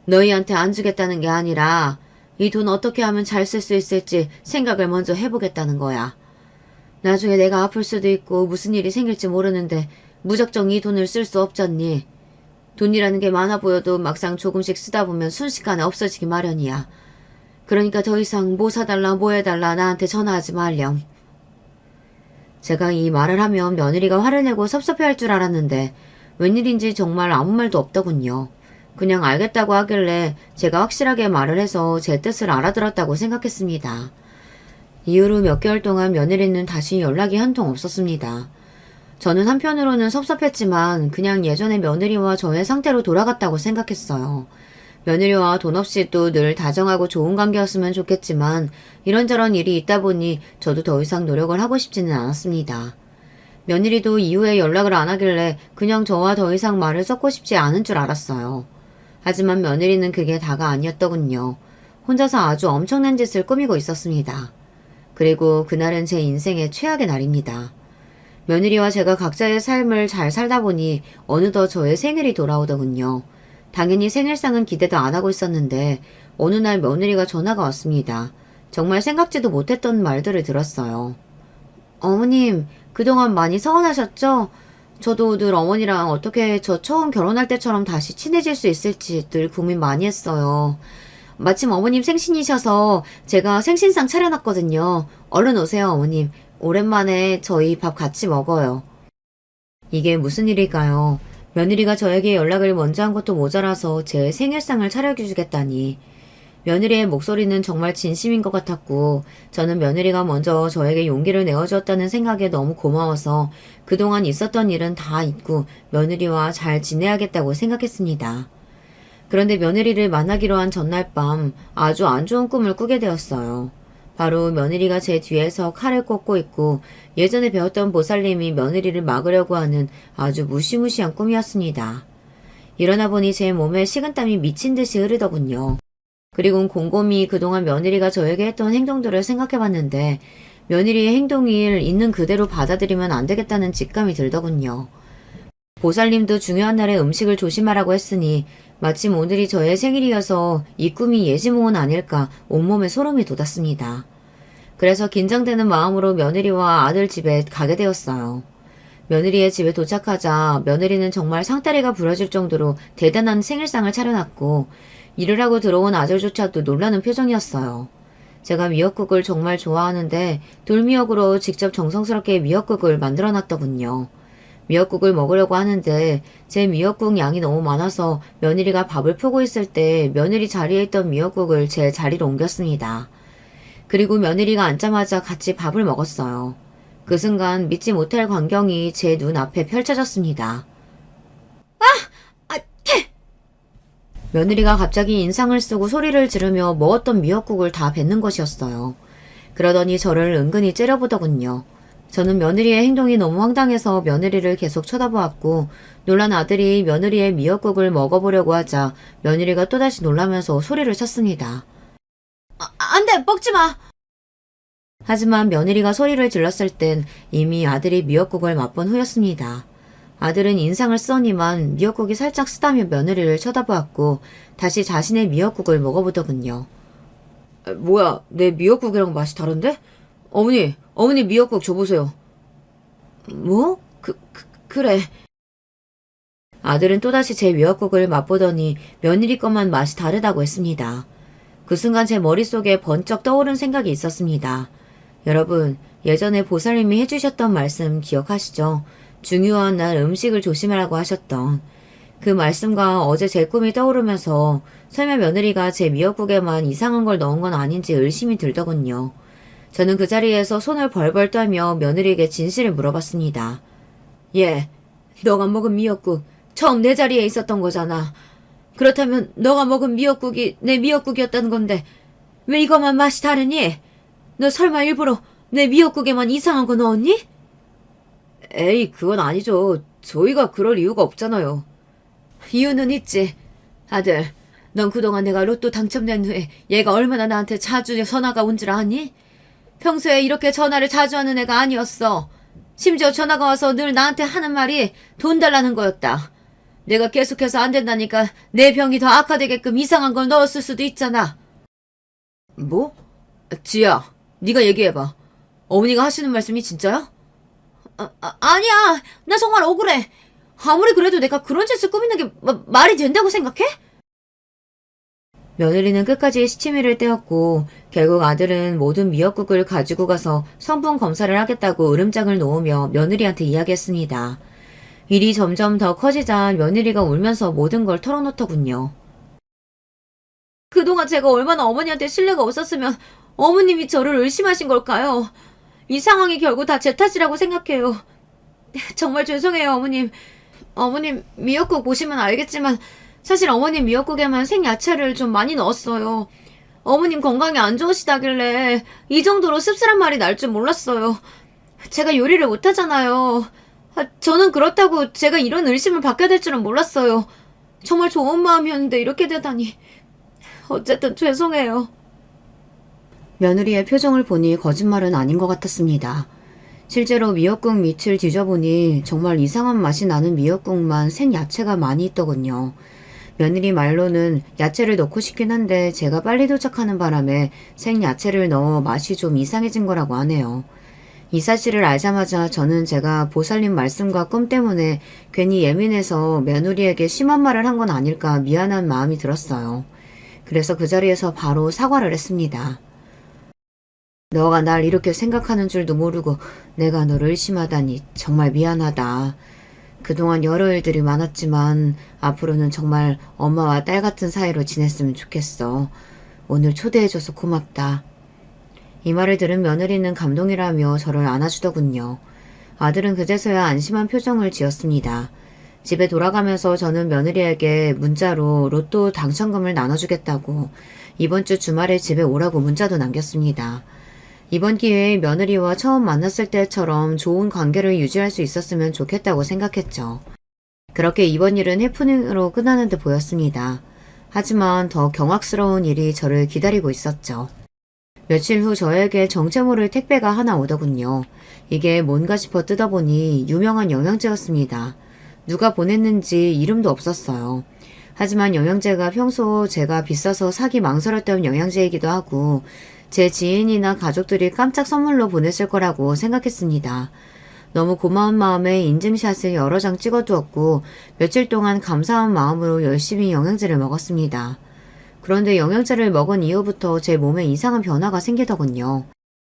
너희한테 안 주겠다는 게 아니라 이 돈 어떻게 하면 잘 쓸 수 있을지 생각을 먼저 해보겠다는 거야. 나중에 내가 아플 수도 있고 무슨 일이 생길지 모르는데 무작정 이 돈을 쓸 수 없잖니. 돈이라는 게 많아 보여도 막상 조금씩 쓰다 보면 순식간에 없어지기 마련이야. 그러니까 더 이상 뭐 사달라 뭐 해달라 나한테 전화하지 말렴. 제가 이 말을 하면 며느리가 화를 내고 섭섭해할 줄 알았는데 웬일인지 정말 아무 말도 없더군요. 그냥 알겠다고 하길래 제가 확실하게 말을 해서 제 뜻을 알아들었다고 생각했습니다. 이후로 몇 개월 동안 며느리는 다시 연락이 한 통 없었습니다. 저는 한편으로는 섭섭했지만 그냥 예전의 며느리와 저의 상태로 돌아갔다고 생각했어요. 며느리와 돈 없이도 늘 다정하고 좋은 관계였으면 좋겠지만 이런저런 일이 있다 보니 저도 더 이상 노력을 하고 싶지는 않았습니다. 며느리도 이후에 연락을 안 하길래 그냥 저와 더 이상 말을 섞고 싶지 않은 줄 알았어요. 하지만 며느리는 그게 다가 아니었더군요. 혼자서 아주 엄청난 짓을 꾸미고 있었습니다. 그리고 그날은 제 인생의 최악의 날입니다. 며느리와 제가 각자의 삶을 잘 살다 보니 어느덧 저의 생일이 돌아오더군요. 당연히 생일상은 기대도 안 하고 있었는데 어느 날 며느리가 전화가 왔습니다. 정말 생각지도 못했던 말들을 들었어요. 어머님, 그동안 많이 서운하셨죠? 저도 늘 어머니랑 어떻게 저 처음 결혼할 때처럼 다시 친해질 수 있을지 늘 고민 많이 했어요. 마침 어머님 생신이셔서 제가 생신상 차려놨거든요. 얼른 오세요, 어머님. 오랜만에 저희 밥 같이 먹어요. 이게 무슨 일일까요? 며느리가 저에게 연락을 먼저 한 것도 모자라서 제 생일상을 차려주겠다니. 며느리의 목소리는 정말 진심인 것 같았고 저는 며느리가 먼저 저에게 용기를 내어주었다는 생각에 너무 고마워서 그동안 있었던 일은 다 잊고 며느리와 잘 지내야겠다고 생각했습니다. 그런데 며느리를 만나기로 한 전날 밤 아주 안 좋은 꿈을 꾸게 되었어요. 바로 며느리가 제 뒤에서 칼을 꽂고 있고 예전에 배웠던 보살님이 며느리를 막으려고 하는 아주 무시무시한 꿈이었습니다. 일어나 보니 제 몸에 식은땀이 미친 듯이 흐르더군요. 그리고 곰곰이 그동안 며느리가 저에게 했던 행동들을 생각해봤는데 며느리의 행동을 있는 그대로 받아들이면 안 되겠다는 직감이 들더군요. 보살님도 중요한 날에 음식을 조심하라고 했으니 마침 오늘이 저의 생일이어서 이 꿈이 예지몽은 아닐까 온몸에 소름이 돋았습니다. 그래서 긴장되는 마음으로 며느리와 아들 집에 가게 되었어요. 며느리의 집에 도착하자 며느리는 정말 상다리가 부러질 정도로 대단한 생일상을 차려놨고 일을 하고 들어온 아들조차도 놀라는 표정이었어요. 제가 미역국을 정말 좋아하는데 돌미역으로 직접 정성스럽게 미역국을 만들어놨더군요. 미역국을 먹으려고 하는데 제 미역국 양이 너무 많아서 며느리가 밥을 푸고 있을 때 며느리 자리에 있던 미역국을 제 자리로 옮겼습니다. 그리고 며느리가 앉자마자 같이 밥을 먹었어요. 그 순간 믿지 못할 광경이 제 눈앞에 펼쳐졌습니다. 며느리가 갑자기 인상을 쓰고 소리를 지르며 먹었던 미역국을 다 뱉는 것이었어요. 그러더니 저를 은근히 째려보더군요. 저는 며느리의 행동이 너무 황당해서 며느리를 계속 쳐다보았고 놀란 아들이 며느리의 미역국을 먹어보려고 하자 며느리가 또다시 놀라면서 소리를 쳤습니다. 안 돼! 먹지 마! 하지만 며느리가 소리를 질렀을 땐 이미 아들이 미역국을 맛본 후였습니다. 아들은 인상을 쓰더니만 미역국이 살짝 쓰다며 며느리를 쳐다보았고 다시 자신의 미역국을 먹어보더군요. 뭐야, 내 미역국이랑 맛이 다른데? 어머니 미역국 줘보세요. 뭐? 그래. 아들은 또다시 제 미역국을 맛보더니 며느리 것만 맛이 다르다고 했습니다. 그 순간 제 머릿속에 번쩍 떠오른 생각이 있었습니다. 여러분, 예전에 보살님이 해주셨던 말씀 기억하시죠? 중요한 날 음식을 조심하라고 하셨던 그 말씀과 어제 제 꿈이 떠오르면서 설마 며느리가 제 미역국에만 이상한 걸 넣은 건 아닌지 의심이 들더군요. 저는 그 자리에서 손을 벌벌 떨며 며느리에게 진실을 물어봤습니다. 예, 너가 먹은 미역국 처음 내 자리에 있었던 거잖아. 그렇다면 너가 먹은 미역국이 내 미역국이었다는 건데 왜 이것만 맛이 다르니? 너 설마 일부러 내 미역국에만 이상한 거 넣었니? 에이, 그건 아니죠. 저희가 그럴 이유가 없잖아요. 이유는 있지. 아들, 넌 그동안 내가 로또 당첨된 후에 얘가 얼마나 나한테 자주 전화가 온 줄 아니? 평소에 이렇게 전화를 자주 하는 애가 아니었어. 심지어 전화가 와서 늘 나한테 하는 말이 돈 달라는 거였다. 내가 계속해서 안 된다니까 내 병이 더 악화되게끔 이상한 걸 넣었을 수도 있잖아. 뭐? 지야, 네가 얘기해봐. 어머니가 하시는 말씀이 진짜야? 아니야. 나 정말 억울해. 아무리 그래도 내가 그런 짓을 꾸미는 게 말이 된다고 생각해? 며느리는 끝까지 시치미를 떼었고 결국 아들은 모든 미역국을 가지고 가서 성분 검사를 하겠다고 으름장을 놓으며 며느리한테 이야기했습니다. 일이 점점 더 커지자 며느리가 울면서 모든 걸 털어놓더군요. 그동안 제가 얼마나 어머니한테 신뢰가 없었으면 어머님이 저를 의심하신 걸까요? 이 상황이 결국 다 제 탓이라고 생각해요. 정말 죄송해요, 어머님. 어머님 미역국 보시면 알겠지만 사실 어머님 미역국에만 생야채를 좀 많이 넣었어요. 어머님 건강이 안 좋으시다길래 이 정도로 씁쓸한 말이 날 줄 몰랐어요. 제가 요리를 못하잖아요. 저는 그렇다고 제가 이런 의심을 받게 될 줄은 몰랐어요. 정말 좋은 마음이었는데 이렇게 되다니. 어쨌든 죄송해요. 며느리의 표정을 보니 거짓말은 아닌 것 같았습니다. 실제로 미역국 밑을 뒤져보니 정말 이상한 맛이 나는 미역국만 생야채가 많이 있더군요. 며느리 말로는 야채를 넣고 싶긴 한데 제가 빨리 도착하는 바람에 생야채를 넣어 맛이 좀 이상해진 거라고 하네요. 이 사실을 알자마자 저는 제가 보살님 말씀과 꿈 때문에 괜히 예민해서 며느리에게 심한 말을 한 건 아닐까 미안한 마음이 들었어요. 그래서 그 자리에서 바로 사과를 했습니다. 너가 날 이렇게 생각하는 줄도 모르고 내가 너를 의심하다니 정말 미안하다. 그동안 여러 일들이 많았지만 앞으로는 정말 엄마와 딸 같은 사이로 지냈으면 좋겠어. 오늘 초대해줘서 고맙다. 이 말을 들은 며느리는 감동이라며 저를 안아주더군요. 아들은 그제서야 안심한 표정을 지었습니다. 집에 돌아가면서 저는 며느리에게 문자로 로또 당첨금을 나눠주겠다고 이번 주 주말에 집에 오라고 문자도 남겼습니다. 이번 기회에 며느리와 처음 만났을 때처럼 좋은 관계를 유지할 수 있었으면 좋겠다고 생각했죠. 그렇게 이번 일은 해프닝으로 끝나는 듯 보였습니다. 하지만 더 경악스러운 일이 저를 기다리고 있었죠. 며칠 후 저에게 정체 모를 택배가 하나 오더군요. 이게 뭔가 싶어 뜯어보니 유명한 영양제였습니다. 누가 보냈는지 이름도 없었어요. 하지만 영양제가 평소 제가 비싸서 사기 망설였던 영양제이기도 하고 제 지인이나 가족들이 깜짝 선물로 보냈을 거라고 생각했습니다. 너무 고마운 마음에 인증샷을 여러 장 찍어두었고 며칠 동안 감사한 마음으로 열심히 영양제를 먹었습니다. 그런데 영양제를 먹은 이후부터 제 몸에 이상한 변화가 생기더군요.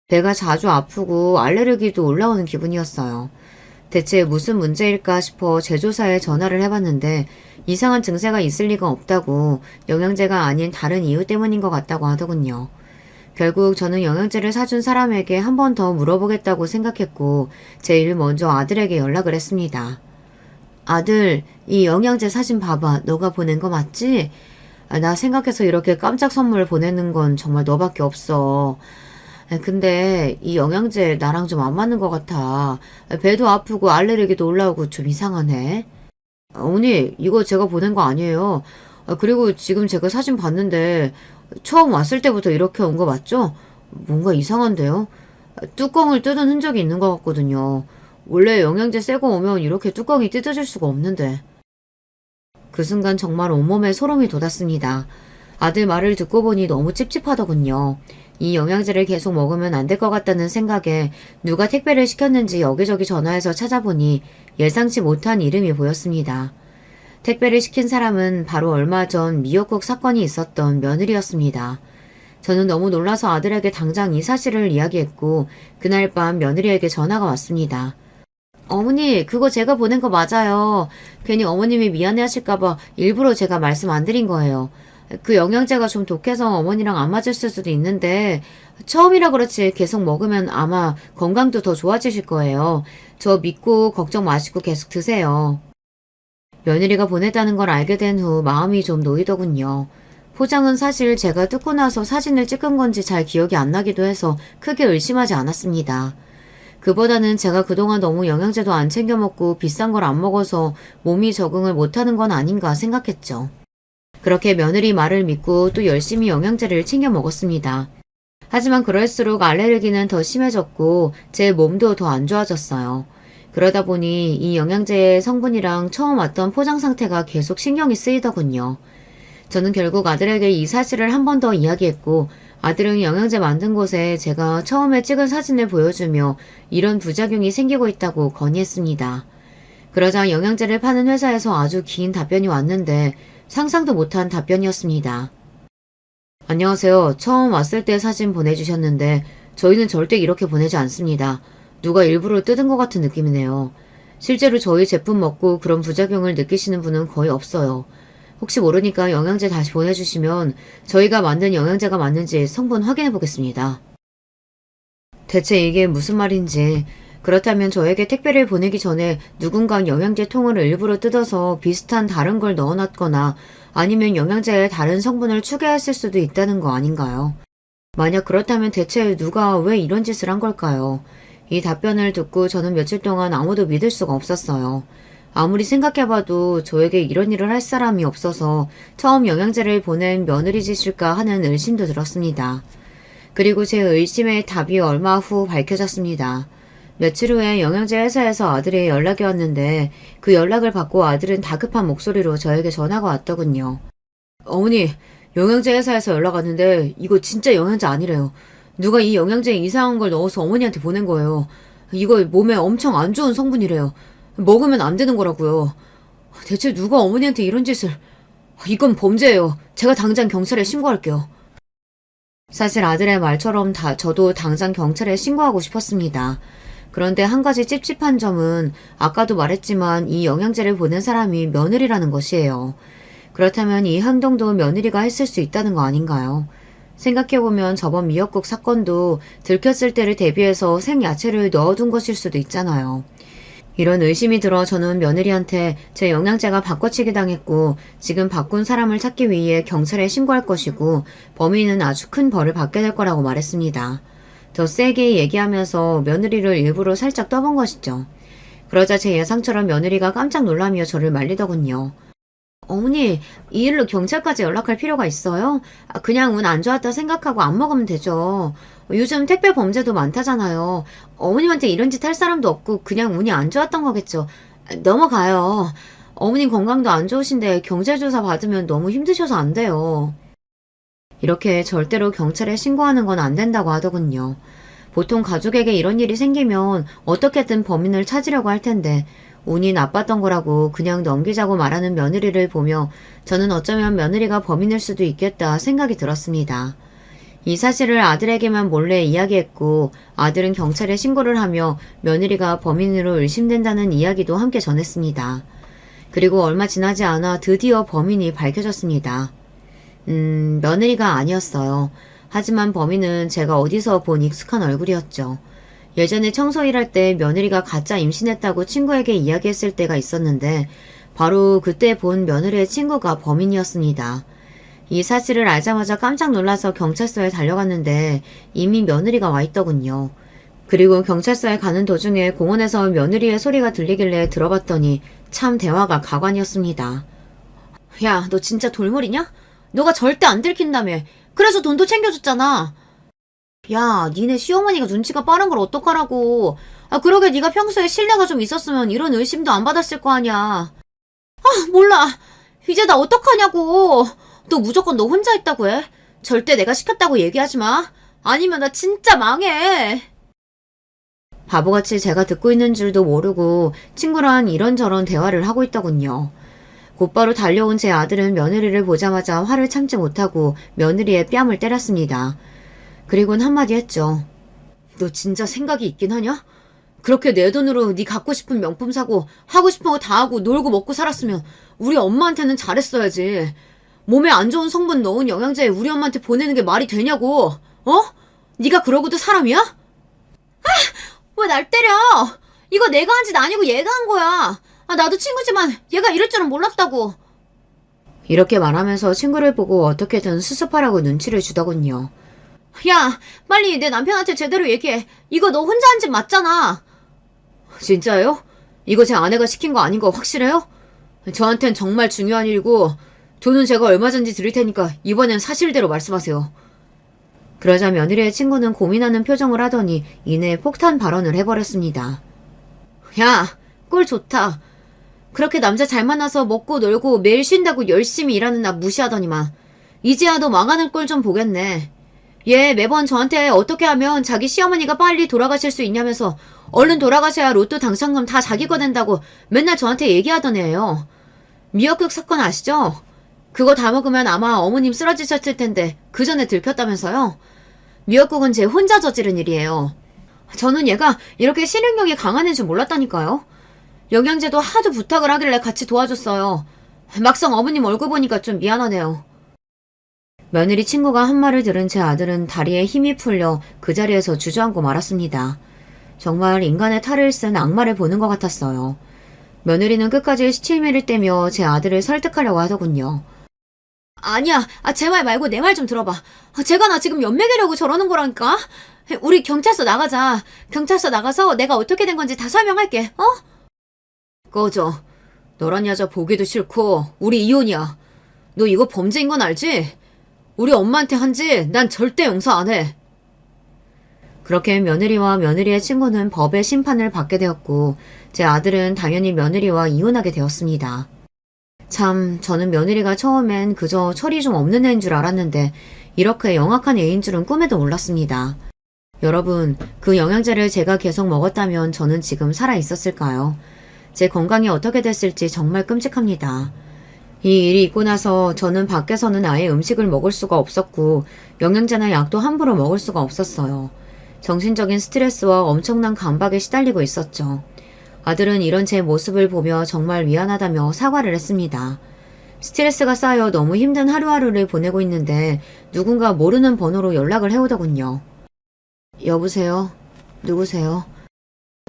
배가 자주 아프고 알레르기도 올라오는 기분이었어요. 대체 무슨 문제일까 싶어 제조사에 전화를 해봤는데 이상한 증세가 있을 리가 없다고 영양제가 아닌 다른 이유 때문인 것 같다고 하더군요. 결국 저는 영양제를 사준 사람에게 한 번 더 물어보겠다고 생각했고 제일 먼저 아들에게 연락을 했습니다. 아들, 이 영양제 사진 봐봐. 너가 보낸 거 맞지? 나 생각해서 이렇게 깜짝 선물 보내는 건 정말 너밖에 없어. 근데 이 영양제 나랑 좀 안 맞는 것 같아. 배도 아프고 알레르기도 올라오고 좀 이상하네. 어머니, 이거 제가 보낸 거 아니에요. 그리고 지금 제가 사진 봤는데 처음 왔을 때부터 이렇게 온 거 맞죠? 뭔가 이상한데요? 뚜껑을 뜯은 흔적이 있는 것 같거든요. 원래 영양제 새거 오면 이렇게 뚜껑이 뜯어질 수가 없는데. 그 순간 정말 온몸에 소름이 돋았습니다. 아들 말을 듣고 보니 너무 찝찝하더군요. 이 영양제를 계속 먹으면 안 될 것 같다는 생각에 누가 택배를 시켰는지 여기저기 전화해서 찾아보니 예상치 못한 이름이 보였습니다. 택배를 시킨 사람은 바로 얼마 전 미역국 사건이 있었던 며느리였습니다. 저는 너무 놀라서 아들에게 당장 이 사실을 이야기했고 그날 밤 며느리에게 전화가 왔습니다. 어머니, 그거 제가 보낸 거 맞아요. 괜히 어머님이 미안해하실까봐 일부러 제가 말씀 안 드린 거예요. 그 영양제가 좀 독해서 어머니랑 안 맞을 수도 있는데 처음이라 그렇지 계속 먹으면 아마 건강도 더 좋아지실 거예요. 저 믿고 걱정 마시고 계속 드세요. 며느리가 보냈다는 걸 알게 된 후 마음이 좀 놓이더군요. 포장은 사실 제가 뜯고 나서 사진을 찍은 건지 잘 기억이 안 나기도 해서 크게 의심하지 않았습니다. 그보다는 제가 그동안 너무 영양제도 안 챙겨 먹고 비싼 걸 안 먹어서 몸이 적응을 못하는 건 아닌가 생각했죠. 그렇게 며느리 말을 믿고 또 열심히 영양제를 챙겨 먹었습니다. 하지만 그럴수록 알레르기는 더 심해졌고 제 몸도 더 안 좋아졌어요. 그러다 보니 이 영양제의 성분이랑 처음 왔던 포장 상태가 계속 신경이 쓰이더군요. 저는 결국 아들에게 이 사실을 한 번 더 이야기했고 아들은 영양제 만든 곳에 제가 처음에 찍은 사진을 보여주며 이런 부작용이 생기고 있다고 건의했습니다. 그러자 영양제를 파는 회사에서 아주 긴 답변이 왔는데 상상도 못한 답변이었습니다. 안녕하세요. 처음 왔을 때 사진 보내주셨는데 저희는 절대 이렇게 보내지 않습니다. 누가 일부러 뜯은 것 같은 느낌이네요. 실제로 저희 제품 먹고 그런 부작용을 느끼시는 분은 거의 없어요. 혹시 모르니까 영양제 다시 보내주시면 저희가 만든 영양제가 맞는지 성분 확인해 보겠습니다. 대체 이게 무슨 말인지, 그렇다면 저에게 택배를 보내기 전에 누군가 영양제 통을 일부러 뜯어서 비슷한 다른 걸 넣어놨거나 아니면 영양제에 다른 성분을 추가했을 수도 있다는 거 아닌가요? 만약 그렇다면 대체 누가 왜 이런 짓을 한 걸까요? 이 답변을 듣고 저는 며칠 동안 아무도 믿을 수가 없었어요. 아무리 생각해봐도 저에게 이런 일을 할 사람이 없어서 처음 영양제를 보낸 며느리 짓일까 하는 의심도 들었습니다. 그리고 제 의심의 답이 얼마 후 밝혀졌습니다. 며칠 후에 영양제 회사에서 아들의 연락이 왔는데 그 연락을 받고 아들은 다급한 목소리로 저에게 전화가 왔더군요. 어머니, 영양제 회사에서 연락 왔는데 이거 진짜 영양제 아니래요. 누가 이 영양제에 이상한 걸 넣어서 어머니한테 보낸 거예요. 이거 몸에 엄청 안 좋은 성분이래요. 먹으면 안 되는 거라고요. 대체 누가 어머니한테 이런 짓을... 이건 범죄예요. 제가 당장 경찰에 신고할게요. 사실 아들의 말처럼 저도 당장 경찰에 신고하고 싶었습니다. 그런데 한 가지 찝찝한 점은 아까도 말했지만 이 영양제를 보낸 사람이 며느리라는 것이에요. 그렇다면 이 행동도 며느리가 했을 수 있다는 거 아닌가요? 생각해보면 저번 미역국 사건도 들켰을 때를 대비해서 생야채를 넣어둔 것일 수도 있잖아요. 이런 의심이 들어 저는 며느리한테 제 영양제가 바꿔치기 당했고 지금 바꾼 사람을 찾기 위해 경찰에 신고할 것이고 범인은 아주 큰 벌을 받게 될 거라고 말했습니다. 더 세게 얘기하면서 며느리를 일부러 살짝 떠본 것이죠. 그러자 제 예상처럼 며느리가 깜짝 놀라며 저를 말리더군요. 어머니, 이 일로 경찰까지 연락할 필요가 있어요? 그냥 운 안 좋았다 생각하고 안 먹으면 되죠. 요즘 택배 범죄도 많다잖아요. 어머님한테 이런 짓 할 사람도 없고 그냥 운이 안 좋았던 거겠죠. 넘어가요. 어머님 건강도 안 좋으신데 경찰조사 받으면 너무 힘드셔서 안 돼요. 이렇게 절대로 경찰에 신고하는 건 안 된다고 하더군요. 보통 가족에게 이런 일이 생기면 어떻게든 범인을 찾으려고 할 텐데 운이 나빴던 거라고 그냥 넘기자고 말하는 며느리를 보며 저는 어쩌면 며느리가 범인일 수도 있겠다 생각이 들었습니다. 이 사실을 아들에게만 몰래 이야기했고 아들은 경찰에 신고를 하며 며느리가 범인으로 의심된다는 이야기도 함께 전했습니다. 그리고 얼마 지나지 않아 드디어 범인이 밝혀졌습니다. 며느리가 아니었어요. 하지만 범인은 제가 어디서 본 익숙한 얼굴이었죠. 예전에 청소 일할 때 며느리가 가짜 임신했다고 친구에게 이야기했을 때가 있었는데 바로 그때 본 며느리의 친구가 범인이었습니다. 이 사실을 알자마자 깜짝 놀라서 경찰서에 달려갔는데 이미 며느리가 와 있더군요. 그리고 경찰서에 가는 도중에 공원에서 며느리의 소리가 들리길래 들어봤더니 참 대화가 가관이었습니다. 야, 너 진짜 돌머리냐? 너가 절대 안 들킨다며. 그래서 돈도 챙겨줬잖아. 야, 니네 시어머니가 눈치가 빠른 걸 어떡하라고. 아, 그러게 네가 평소에 신뢰가 좀 있었으면 이런 의심도 안 받았을 거 아니야. 몰라. 이제 나 어떡하냐고. 너 무조건 너 혼자 있다고 해. 절대 내가 시켰다고 얘기하지 마. 아니면 나 진짜 망해. 바보같이 제가 듣고 있는 줄도 모르고 친구랑 이런저런 대화를 하고 있더군요. 곧바로 달려온 제 아들은 며느리를 보자마자 화를 참지 못하고 며느리의 뺨을 때렸습니다. 그리곤 한마디 했죠. 너 진짜 생각이 있긴 하냐? 그렇게 내 돈으로 네 갖고 싶은 명품 사고 하고 싶은 거 다 하고 놀고 먹고 살았으면 우리 엄마한테는 잘했어야지. 몸에 안 좋은 성분 넣은 영양제 우리 엄마한테 보내는 게 말이 되냐고. 어? 네가 그러고도 사람이야? 왜 날 때려? 이거 내가 한 짓 아니고 얘가 한 거야. 나도 친구지만 얘가 이럴 줄은 몰랐다고. 이렇게 말하면서 친구를 보고 어떻게든 수습하라고 눈치를 주더군요. 야, 빨리 내 남편한테 제대로 얘기해. 이거 너 혼자 한 짓 맞잖아. 진짜요? 이거 제 아내가 시킨 거 아닌 거 확실해요? 저한텐 정말 중요한 일이고 돈은 제가 얼마든지 드릴 테니까 이번엔 사실대로 말씀하세요. 그러자 며느리의 친구는 고민하는 표정을 하더니 이내 폭탄 발언을 해버렸습니다. 야, 꼴 좋다. 그렇게 남자 잘 만나서 먹고 놀고 매일 쉰다고 열심히 일하는 나 무시하더니만 이제야 너 망하는 꼴 좀 보겠네. 얘 매번 저한테 어떻게 하면 자기 시어머니가 빨리 돌아가실 수 있냐면서 얼른 돌아가셔야 로또 당첨금 다 자기 거 된다고 맨날 저한테 얘기하던 애예요. 미역국 사건 아시죠? 그거 다 먹으면 아마 어머님 쓰러지셨을 텐데 그 전에 들켰다면서요? 미역국은 제 혼자 저지른 일이에요. 저는 얘가 이렇게 실행력이 강한 애인 줄 몰랐다니까요. 영양제도 하도 부탁을 하길래 같이 도와줬어요. 막상 어머님 얼굴 보니까 좀 미안하네요. 며느리 친구가 한 말을 들은 제 아들은 다리에 힘이 풀려 그 자리에서 주저앉고 말았습니다. 정말 인간의 탈을 쓴 악마를 보는 것 같았어요. 며느리는 끝까지 시치미를 떼며 제 아들을 설득하려고 하더군요. 아니야, 제 말 말고 내 말 좀 들어봐. 제가 나 지금 연맥이려고 저러는 거라니까. 우리 경찰서 나가자. 경찰서 나가서 내가 어떻게 된 건지 다 설명할게. 어? 꺼져. 너란 여자 보기도 싫고 우리 이혼이야. 너 이거 범죄인 건 알지? 우리 엄마한테 한지 난 절대 용서 안 해. 그렇게 며느리와 며느리의 친구는 법의 심판을 받게 되었고 제 아들은 당연히 며느리와 이혼하게 되었습니다. 참, 저는 며느리가 처음엔 그저 철이 좀 없는 애인 줄 알았는데 이렇게 영악한 애인 줄은 꿈에도 몰랐습니다. 여러분, 그 영양제를 제가 계속 먹었다면 저는 지금 살아 있었을까요? 제 건강이 어떻게 됐을지 정말 끔찍합니다. 이 일이 있고 나서 저는 밖에서는 아예 음식을 먹을 수가 없었고 영양제나 약도 함부로 먹을 수가 없었어요. 정신적인 스트레스와 엄청난 강박에 시달리고 있었죠. 아들은 이런 제 모습을 보며 정말 미안하다며 사과를 했습니다. 스트레스가 쌓여 너무 힘든 하루하루를 보내고 있는데 누군가 모르는 번호로 연락을 해오더군요. 여보세요? 누구세요?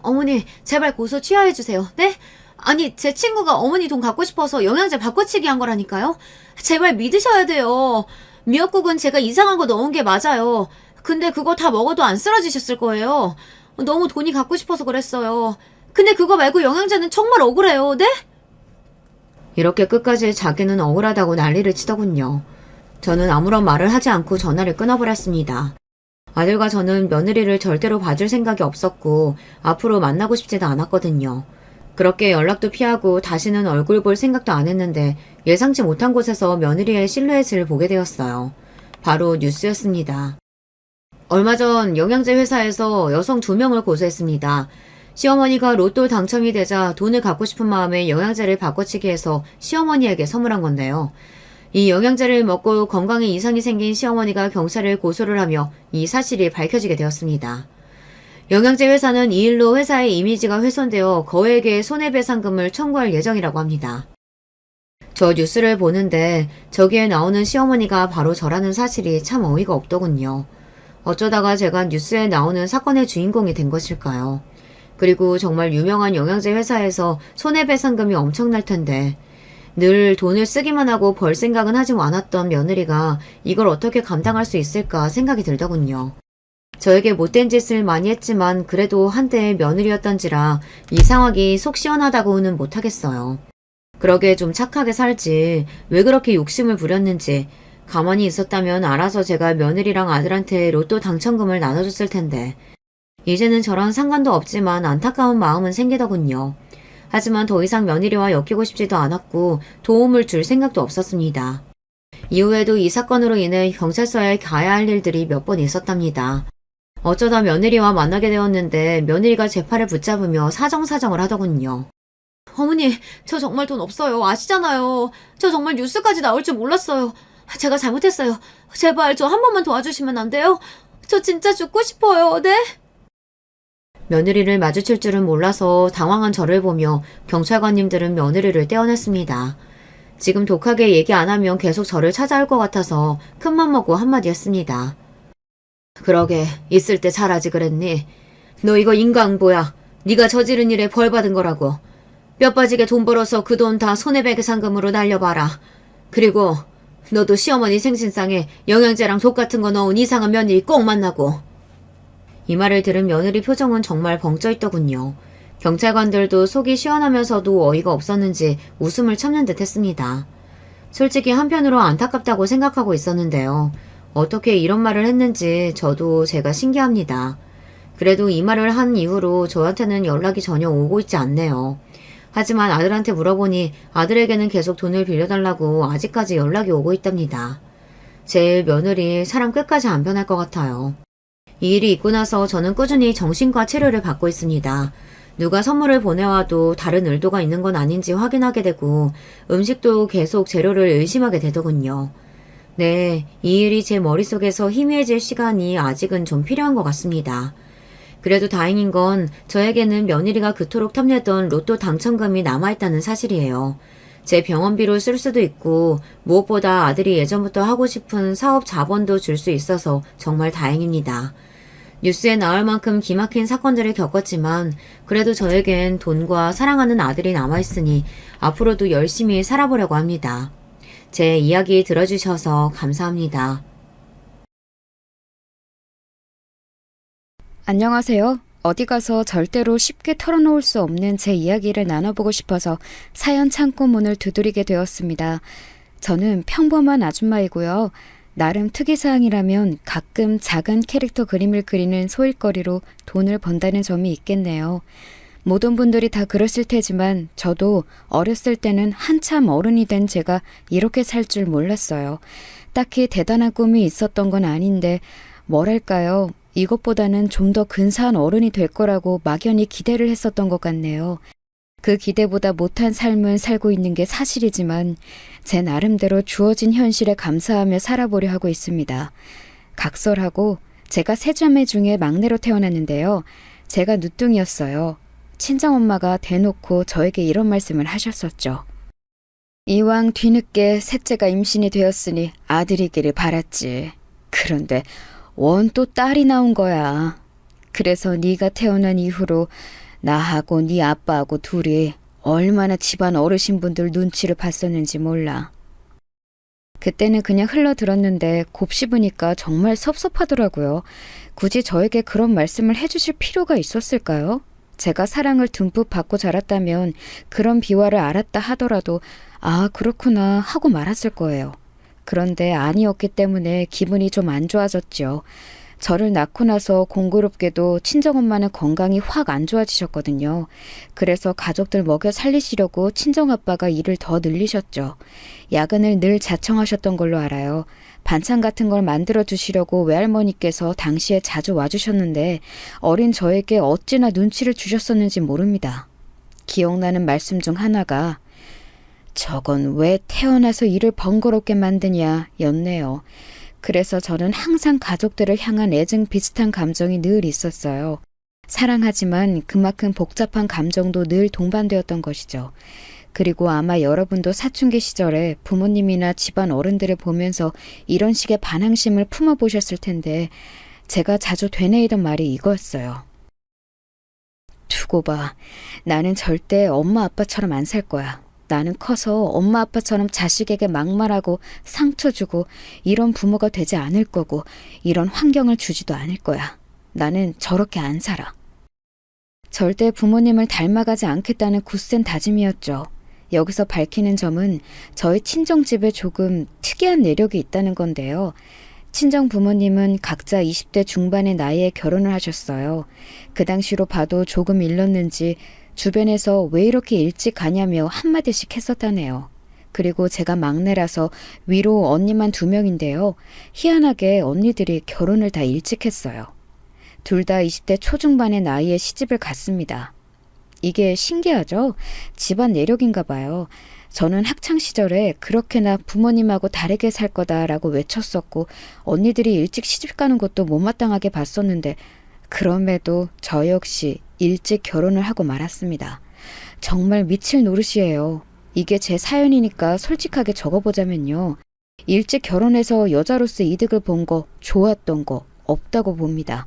어머니, 제발 고소 취하해주세요. 네? 아니, 제 친구가 어머니 돈 갖고 싶어서 영양제 바꿔치기 한 거라니까요? 제발 믿으셔야 돼요. 미역국은 제가 이상한 거 넣은 게 맞아요. 근데 그거 다 먹어도 안 쓰러지셨을 거예요. 너무 돈이 갖고 싶어서 그랬어요. 근데 그거 말고 영양제는 정말 억울해요. 네? 이렇게 끝까지 자기는 억울하다고 난리를 치더군요. 저는 아무런 말을 하지 않고 전화를 끊어버렸습니다. 아들과 저는 며느리를 절대로 봐줄 생각이 없었고 앞으로 만나고 싶지도 않았거든요. 그렇게 연락도 피하고 다시는 얼굴 볼 생각도 안 했는데 예상치 못한 곳에서 며느리의 실루엣을 보게 되었어요. 바로 뉴스였습니다. 얼마 전 영양제 회사에서 여성 2명을 고소했습니다. 시어머니가 로또 당첨이 되자 돈을 갖고 싶은 마음에 영양제를 바꿔치기 해서 시어머니에게 선물한 건데요. 이 영양제를 먹고 건강에 이상이 생긴 시어머니가 경찰을 고소를 하며 이 사실이 밝혀지게 되었습니다. 영양제 회사는 이 일로 회사의 이미지가 훼손되어 거액의 손해배상금을 청구할 예정이라고 합니다. 저 뉴스를 보는데 저기에 나오는 시어머니가 바로 저라는 사실이 참 어이가 없더군요. 어쩌다가 제가 뉴스에 나오는 사건의 주인공이 된 것일까요? 그리고 정말 유명한 영양제 회사에서 손해배상금이 엄청날 텐데 늘 돈을 쓰기만 하고 벌 생각은 하지 않았던 며느리가 이걸 어떻게 감당할 수 있을까 생각이 들더군요. 저에게 못된 짓을 많이 했지만 그래도 한때의 며느리였던지라 이 상황이 속 시원하다고는 못하겠어요. 그러게 좀 착하게 살지 왜 그렇게 욕심을 부렸는지 가만히 있었다면 알아서 제가 며느리랑 아들한테 로또 당첨금을 나눠줬을 텐데 이제는 저랑 상관도 없지만 안타까운 마음은 생기더군요. 하지만 더 이상 며느리와 엮이고 싶지도 않았고 도움을 줄 생각도 없었습니다. 이후에도 이 사건으로 인해 경찰서에 가야 할 일들이 몇 번 있었답니다. 어쩌다 며느리와 만나게 되었는데 며느리가 제 팔을 붙잡으며 사정사정을 하더군요. 어머니, 저 정말 돈 없어요. 아시잖아요. 저 정말 뉴스까지 나올 줄 몰랐어요. 제가 잘못했어요. 제발 저 한 번만 도와주시면 안 돼요? 저 진짜 죽고 싶어요. 네? 며느리를 마주칠 줄은 몰라서 당황한 저를 보며 경찰관님들은 며느리를 떼어냈습니다. 지금 독하게 얘기 안 하면 계속 저를 찾아올 것 같아서 큰맘 먹고 한마디 했습니다. 그러게 있을 때 잘하지 그랬니? 너 이거 인과응보야. 네가 저지른 일에 벌 받은 거라고. 뼈 빠지게 돈 벌어서 그 돈 다 손해배기 상금으로 날려봐라. 그리고 너도 시어머니 생신상에 영양제랑 독 같은 거 넣은 이상한 며느리 꼭 만나고. 이 말을 들은 며느리 표정은 정말 벙쪄 있더군요. 경찰관들도 속이 시원하면서도 어이가 없었는지 웃음을 참는 듯 했습니다. 솔직히 한편으로 안타깝다고 생각하고 있었는데요. 어떻게 이런 말을 했는지 저도 제가 신기합니다. 그래도 이 말을 한 이후로 저한테는 연락이 전혀 오고 있지 않네요. 하지만 아들한테 물어보니 아들에게는 계속 돈을 빌려달라고 아직까지 연락이 오고 있답니다. 제 며느리 사람 끝까지 안 변할 것 같아요. 이 일이 있고 나서 저는 꾸준히 정신과 치료를 받고 있습니다. 누가 선물을 보내와도 다른 의도가 있는 건 아닌지 확인하게 되고 음식도 계속 재료를 의심하게 되더군요. 네, 이 일이 제 머릿속에서 희미해질 시간이 아직은 좀 필요한 것 같습니다. 그래도 다행인 건 저에게는 며느리가 그토록 탐내던 로또 당첨금이 남아있다는 사실이에요. 제 병원비로 쓸 수도 있고 무엇보다 아들이 예전부터 하고 싶은 사업 자본도 줄 수 있어서 정말 다행입니다. 뉴스에 나올 만큼 기막힌 사건들을 겪었지만 그래도 저에겐 돈과 사랑하는 아들이 남아있으니 앞으로도 열심히 살아보려고 합니다. 제 이야기 들어주셔서 감사합니다. 안녕하세요. 어디 가서 절대로 쉽게 털어놓을 수 없는 제 이야기를 나눠보고 싶어서 사연 창고문을 두드리게 되었습니다. 저는 평범한 아줌마이고요. 나름 특이사항이라면 가끔 작은 캐릭터 그림을 그리는 소일거리로 돈을 번다는 점이 있겠네요. 모든 분들이 다 그랬을 테지만 저도 어렸을 때는 한참 어른이 된 제가 이렇게 살 줄 몰랐어요. 딱히 대단한 꿈이 있었던 건 아닌데 뭐랄까요. 이것보다는 좀 더 근사한 어른이 될 거라고 막연히 기대를 했었던 것 같네요. 그 기대보다 못한 삶을 살고 있는 게 사실이지만 제 나름대로 주어진 현실에 감사하며 살아보려 하고 있습니다. 각설하고 제가 세 자매 중에 막내로 태어났는데요. 제가 누뚱이었어요. 친정엄마가 대놓고 저에게 이런 말씀을 하셨었죠. 이왕 뒤늦게 셋째가 임신이 되었으니 아들이기를 바랐지. 그런데 원 또 딸이 나온 거야. 그래서 네가 태어난 이후로 나하고 네 아빠하고 둘이 얼마나 집안 어르신분들 눈치를 봤었는지 몰라. 그때는 그냥 흘러들었는데 곱씹으니까 정말 섭섭하더라고요. 굳이 저에게 그런 말씀을 해주실 필요가 있었을까요? 제가 사랑을 듬뿍 받고 자랐다면 그런 비화를 알았다 하더라도 아 그렇구나 하고 말았을 거예요. 그런데 아니었기 때문에 기분이 좀 안 좋아졌죠. 저를 낳고 나서 공교롭게도 친정엄마는 건강이 확 안 좋아지셨거든요. 그래서 가족들 먹여 살리시려고 친정아빠가 일을 더 늘리셨죠. 야근을 늘 자청하셨던 걸로 알아요. 반찬 같은 걸 만들어 주시려고 외할머니께서 당시에 자주 와주셨는데 어린 저에게 어찌나 눈치를 주셨었는지 모릅니다. 기억나는 말씀 중 하나가 저건 왜 태어나서 일을 번거롭게 만드냐 였네요. 그래서 저는 항상 가족들을 향한 애증 비슷한 감정이 늘 있었어요. 사랑하지만 그만큼 복잡한 감정도 늘 동반되었던 것이죠. 그리고 아마 여러분도 사춘기 시절에 부모님이나 집안 어른들을 보면서 이런 식의 반항심을 품어보셨을 텐데 제가 자주 되뇌이던 말이 이거였어요. 두고 봐. 나는 절대 엄마 아빠처럼 안 살 거야. 나는 커서 엄마 아빠처럼 자식에게 막말하고 상처 주고 이런 부모가 되지 않을 거고 이런 환경을 주지도 않을 거야. 나는 저렇게 안 살아. 절대 부모님을 닮아가지 않겠다는 굳센 다짐이었죠. 여기서 밝히는 점은 저희 친정집에 조금 특이한 내력이 있다는 건데요. 친정 부모님은 각자 20대 중반의 나이에 결혼을 하셨어요. 그 당시로 봐도 조금 일렀는지 주변에서 왜 이렇게 일찍 가냐며 한마디씩 했었다네요. 그리고 제가 막내라서 위로 언니만 2명인데요. 희한하게 언니들이 결혼을 다 일찍 했어요. 둘 다 20대 초중반의 나이에 시집을 갔습니다. 이게 신기하죠? 집안 내력인가 봐요. 저는 학창시절에 그렇게나 부모님하고 다르게 살 거다라고 외쳤었고 언니들이 일찍 시집 가는 것도 못마땅하게 봤었는데 그럼에도 저 역시 일찍 결혼을 하고 말았습니다. 정말 미칠 노릇이에요. 이게 제 사연이니까 솔직하게 적어보자면요. 일찍 결혼해서 여자로서 이득을 본 거, 좋았던 거 없다고 봅니다.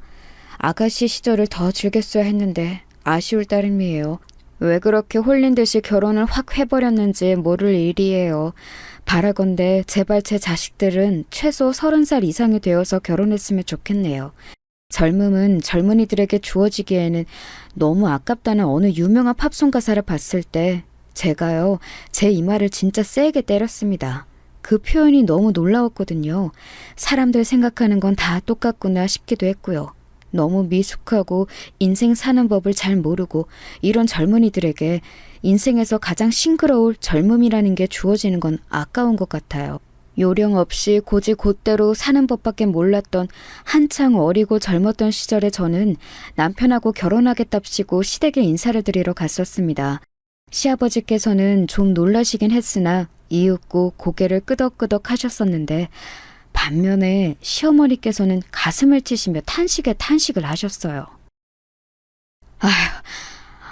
아가씨 시절을 더 즐겼어야 했는데 아쉬울 따름이에요. 왜 그렇게 홀린 듯이 결혼을 확 해버렸는지 모를 일이에요. 바라건대 제발 제 자식들은 최소 30살 이상이 되어서 결혼했으면 좋겠네요. 젊음은 젊은이들에게 주어지기에는 너무 아깝다는 어느 유명한 팝송 가사를 봤을 때 제가요, 제 이마를 진짜 세게 때렸습니다. 그 표현이 너무 놀라웠거든요. 사람들 생각하는 건 다 똑같구나 싶기도 했고요. 너무 미숙하고 인생 사는 법을 잘 모르고 이런 젊은이들에게 인생에서 가장 싱그러울 젊음이라는 게 주어지는 건 아까운 것 같아요. 요령 없이 고지 곧대로 사는 법밖에 몰랐던 한창 어리고 젊었던 시절에 저는 남편하고 결혼하겠답시고 시댁에 인사를 드리러 갔었습니다. 시아버지께서는 좀 놀라시긴 했으나 이윽고 고개를 끄덕끄덕 하셨었는데 반면에 시어머니께서는 가슴을 치시며 탄식을 하셨어요. 아휴,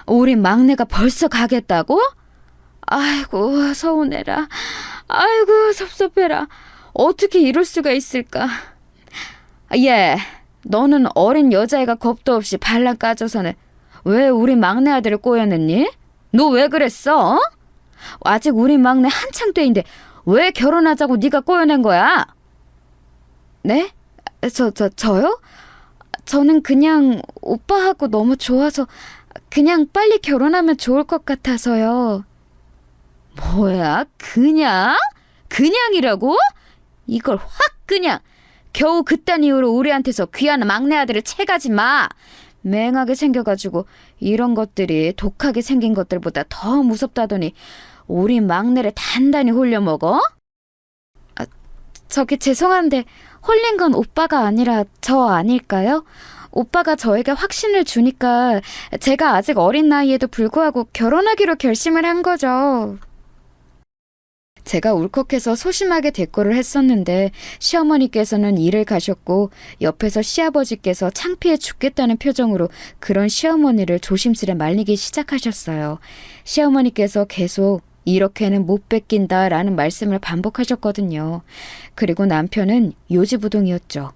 우리 막내가 벌써 가겠다고? 아이고, 서운해라. 아이고, 섭섭해라. 어떻게 이럴 수가 있을까? 얘, 너는 어린 여자애가 겁도 없이 발랑 까져서는 왜 우리 막내 아들을 꼬여냈니? 너 왜 그랬어? 어? 아직 우리 막내 한창 때인데 왜 결혼하자고 네가 꼬여낸 거야? 네? 저요? 저는 그냥 오빠하고 너무 좋아서 그냥 빨리 결혼하면 좋을 것 같아서요. 뭐야? 그냥? 그냥이라고? 이걸 확 그냥 겨우 그딴 이유로 우리한테서 귀한 막내 아들을 채가지 마. 맹하게 생겨가지고 이런 것들이 독하게 생긴 것들보다 더 무섭다더니 우리 막내를 단단히 홀려먹어? 저기 죄송한데 홀린 건 오빠가 아니라 저 아닐까요? 오빠가 저에게 확신을 주니까 제가 아직 어린 나이에도 불구하고 결혼하기로 결심을 한 거죠. 제가 울컥해서 소심하게 대꾸를 했었는데 시어머니께서는 일을 가셨고 옆에서 시아버지께서 창피해 죽겠다는 표정으로 그런 시어머니를 조심스레 말리기 시작하셨어요. 시어머니께서 계속 이렇게는 못 뺏긴다라는 말씀을 반복하셨거든요. 그리고 남편은 요지부동이었죠.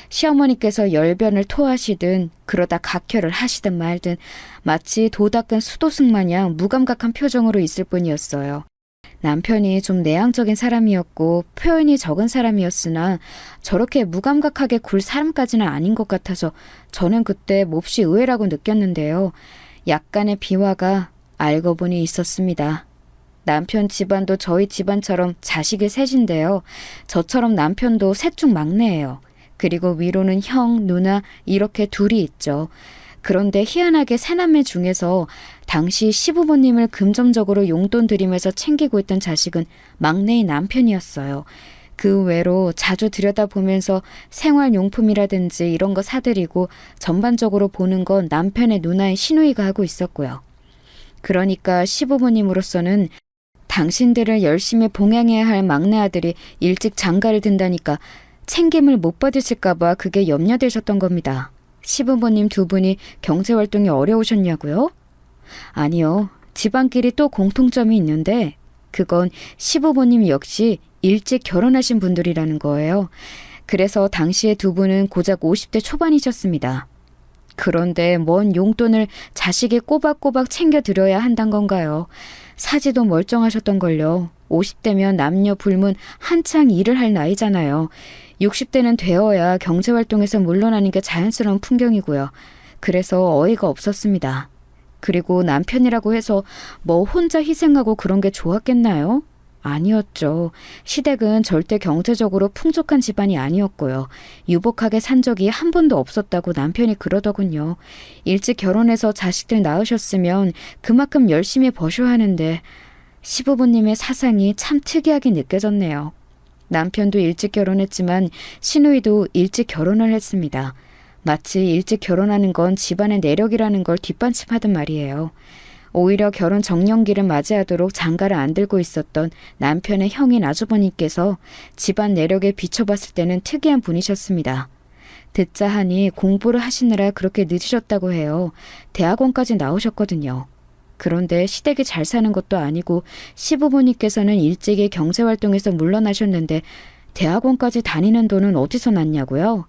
시어머니께서 열변을 토하시든 그러다 각혈을 하시든 말든 마치 도 닦은 수도승 마냥 무감각한 표정으로 있을 뿐이었어요. 남편이 좀 내향적인 사람이었고 표현이 적은 사람이었으나 저렇게 무감각하게 굴 사람까지는 아닌 것 같아서 저는 그때 몹시 의외라고 느꼈는데요. 약간의 비화가 알고 보니 있었습니다. 남편 집안도 저희 집안처럼 자식이 셋인데요. 저처럼 남편도 셋 중 막내예요. 그리고 위로는 형, 누나 이렇게 둘이 있죠. 그런데 희한하게 새남매 중에서 당시 시부모님을 금전적으로 용돈 드리면서 챙기고 있던 자식은 막내인 남편이었어요. 그 외로 자주 들여다보면서 생활용품이라든지 이런 거 사드리고 전반적으로 보는 건 남편의 누나인 시누이가 하고 있었고요. 그러니까 시부모님으로서는 당신들을 열심히 봉양해야 할 막내 아들이 일찍 장가를 든다니까 챙김을 못 받으실까봐 그게 염려되셨던 겁니다. 시부모님 2분이 경제활동이 어려우셨냐고요? 아니요. 집안끼리 또 공통점이 있는데 그건 시부모님 역시 일찍 결혼하신 분들이라는 거예요. 그래서 당시에 2분은 고작 50대 초반이셨습니다. 그런데 뭔 용돈을 자식이 꼬박꼬박 챙겨드려야 한단 건가요? 사지도 멀쩡하셨던걸요. 50대면 남녀 불문 한창 일을 할 나이잖아요. 60대는 되어야 경제활동에서 물러나는 게 자연스러운 풍경이고요. 그래서 어이가 없었습니다. 그리고 남편이라고 해서 뭐 혼자 희생하고 그런 게 좋았겠나요? 아니었죠. 시댁은 절대 경제적으로 풍족한 집안이 아니었고요. 유복하게 산 적이 한 번도 없었다고 남편이 그러더군요. 일찍 결혼해서 자식들 낳으셨으면 그만큼 열심히 버셔야 하는데 시부모님의 사상이 참 특이하게 느껴졌네요. 남편도 일찍 결혼했지만 시누이도 일찍 결혼을 했습니다. 마치 일찍 결혼하는 건 집안의 내력이라는 걸 뒷받침하던 말이에요. 오히려 결혼 정년기를 맞이하도록 장가를 안 들고 있었던 남편의 형인 아주버님께서 집안 내력에 비춰봤을 때는 특이한 분이셨습니다. 듣자 하니 공부를 하시느라 그렇게 늦으셨다고 해요. 대학원까지 나오셨거든요. 그런데 시댁이 잘 사는 것도 아니고 시부모님께서는 일찍이 경제활동에서 물러나셨는데 대학원까지 다니는 돈은 어디서 났냐고요?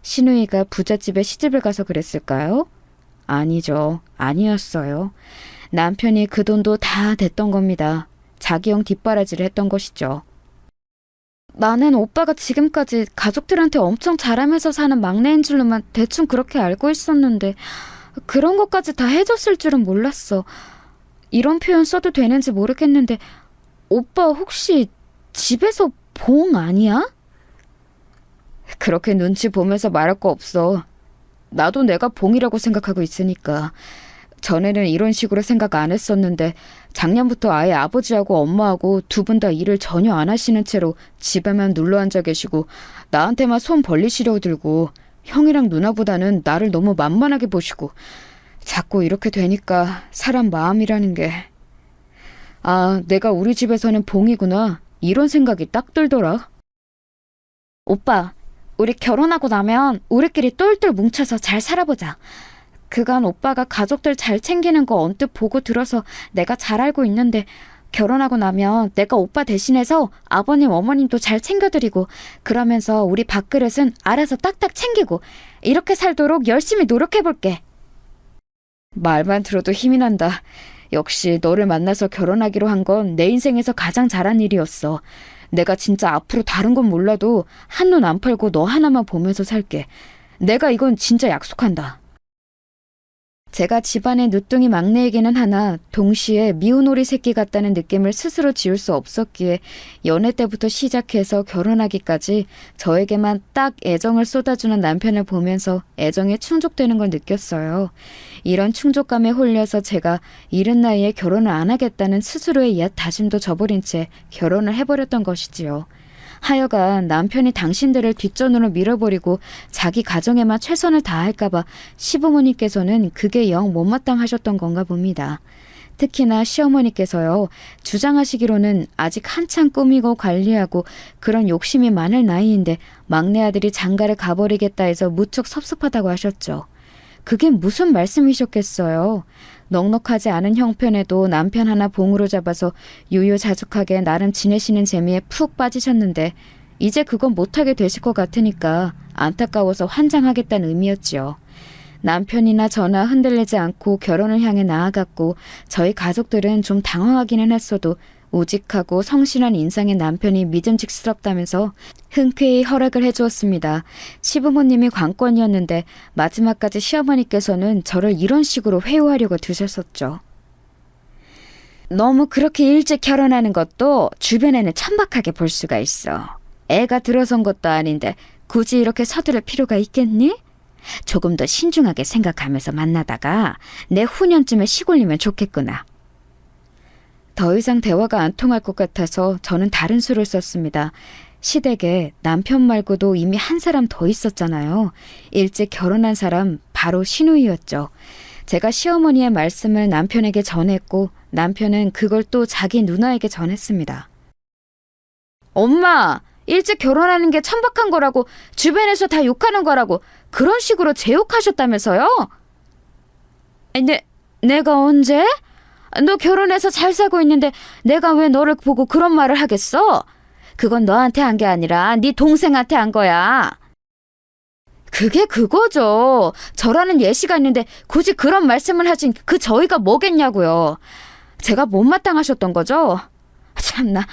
시누이가 부잣집에 시집을 가서 그랬을까요? 아니죠. 아니었어요. 남편이 그 돈도 다 댔던 겁니다. 자기형 뒷바라지를 했던 것이죠. 나는 오빠가 지금까지 가족들한테 엄청 잘하면서 사는 막내인 줄로만 대충 그렇게 알고 있었는데 그런 것까지 다 해줬을 줄은 몰랐어. 이런 표현 써도 되는지 모르겠는데 오빠 혹시 집에서 봉 아니야? 그렇게 눈치 보면서 말할 거 없어. 나도 내가 봉이라고 생각하고 있으니까. 전에는 이런 식으로 생각 안 했었는데 작년부터 아예 아버지하고 엄마하고 두 분 다 일을 전혀 안 하시는 채로 집에만 눌러 앉아 계시고 나한테만 손 벌리시려고 들고 형이랑 누나보다는 나를 너무 만만하게 보시고 자꾸 이렇게 되니까 사람 마음이라는 게 내가 우리 집에서는 봉이구나 이런 생각이 딱 들더라. 오빠, 우리 결혼하고 나면 우리끼리 똘똘 뭉쳐서 잘 살아보자. 그간 오빠가 가족들 잘 챙기는 거 언뜻 보고 들어서 내가 잘 알고 있는데 결혼하고 나면 내가 오빠 대신해서 아버님 어머님도 잘 챙겨드리고 그러면서 우리 밥그릇은 알아서 딱딱 챙기고 이렇게 살도록 열심히 노력해볼게. 말만 들어도 힘이 난다. 역시 너를 만나서 결혼하기로 한 건 내 인생에서 가장 잘한 일이었어. 내가 진짜 앞으로 다른 건 몰라도 한눈 안 팔고 너 하나만 보면서 살게. 내가 이건 진짜 약속한다. 제가 집안의 늦둥이 막내이기는 하나 동시에 미운 오리 새끼 같다는 느낌을 스스로 지울 수 없었기에 연애 때부터 시작해서 결혼하기까지 저에게만 딱 애정을 쏟아주는 남편을 보면서 애정에 충족되는 걸 느꼈어요. 이런 충족감에 홀려서 제가 이른 나이에 결혼을 안 하겠다는 스스로의 옛 다짐도 저버린 채 결혼을 해버렸던 것이지요. 하여간 남편이 당신들을 뒷전으로 밀어버리고 자기 가정에만 최선을 다할까봐 시부모님께서는 그게 영 못마땅하셨던 건가 봅니다. 특히나 시어머니께서요. 주장하시기로는 아직 한참 꾸미고 관리하고 그런 욕심이 많을 나이인데 막내 아들이 장가를 가버리겠다 해서 무척 섭섭하다고 하셨죠. 그게 무슨 말씀이셨겠어요. 넉넉하지 않은 형편에도 남편 하나 봉으로 잡아서 유유자적하게 나름 지내시는 재미에 푹 빠지셨는데 이제 그건 못하게 되실 것 같으니까 안타까워서 환장하겠다는 의미였지요. 남편이나 저나 흔들리지 않고 결혼을 향해 나아갔고 저희 가족들은 좀 당황하기는 했어도 우직하고 성실한 인상의 남편이 믿음직스럽다면서 흔쾌히 허락을 해주었습니다. 시부모님이 관건이었는데 마지막까지 시어머니께서는 저를 이런 식으로 회유하려고 드셨었죠. 너무 그렇게 일찍 결혼하는 것도 주변에는 천박하게 볼 수가 있어. 애가 들어선 것도 아닌데 굳이 이렇게 서두를 필요가 있겠니? 조금 더 신중하게 생각하면서 만나다가 내 후년쯤에 시골리면 좋겠구나. 더 이상 대화가 안 통할 것 같아서 저는 다른 수를 썼습니다. 시댁에 남편 말고도 이미 한 사람 더 있었잖아요. 일찍 결혼한 사람 바로 시누이였죠. 제가 시어머니의 말씀을 남편에게 전했고 남편은 그걸 또 자기 누나에게 전했습니다. 엄마! 일찍 결혼하는 게 천박한 거라고 주변에서 다 욕하는 거라고 그런 식으로 제욕하셨다면서요? 내가 언제? 너 결혼해서 잘 살고 있는데 내가 왜 너를 보고 그런 말을 하겠어? 그건 너한테 한 게 아니라 네 동생한테 한 거야. 그게 그거죠. 저라는 예시가 있는데 굳이 그런 말씀을 하신 그 저희가 뭐겠냐고요. 제가 못마땅하셨던 거죠? 참나.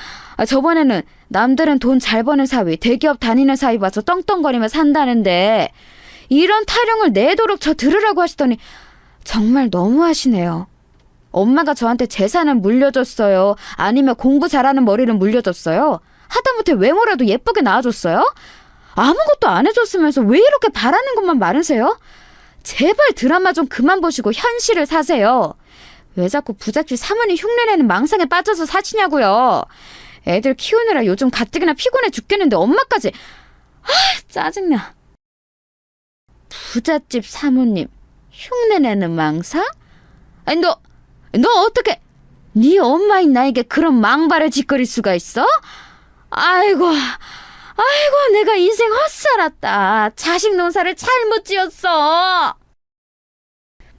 저번에는 남들은 돈 잘 버는 사위, 대기업 다니는 사위 봐서 떵떵거리며 산다는데 이런 타령을 내도록 저 들으라고 하시더니 정말 너무하시네요. 엄마가 저한테 재산을 물려줬어요? 아니면 공부 잘하는 머리를 물려줬어요? 하다못해 외모라도 예쁘게 낳아줬어요? 아무것도 안 해줬으면서 왜 이렇게 바라는 것만 많으세요? 제발 드라마 좀 그만 보시고 현실을 사세요. 왜 자꾸 부잣집 사모님 흉내내는 망상에 빠져서 사시냐고요. 애들 키우느라 요즘 가뜩이나 피곤해 죽겠는데 엄마까지. 짜증나. 부잣집 사모님 흉내내는 망상? 아니 너 어떻게 네 엄마인 나에게 그런 망발을 짓거릴 수가 있어? 아이고 내가 인생 헛살았다. 자식 농사를 잘못 지었어.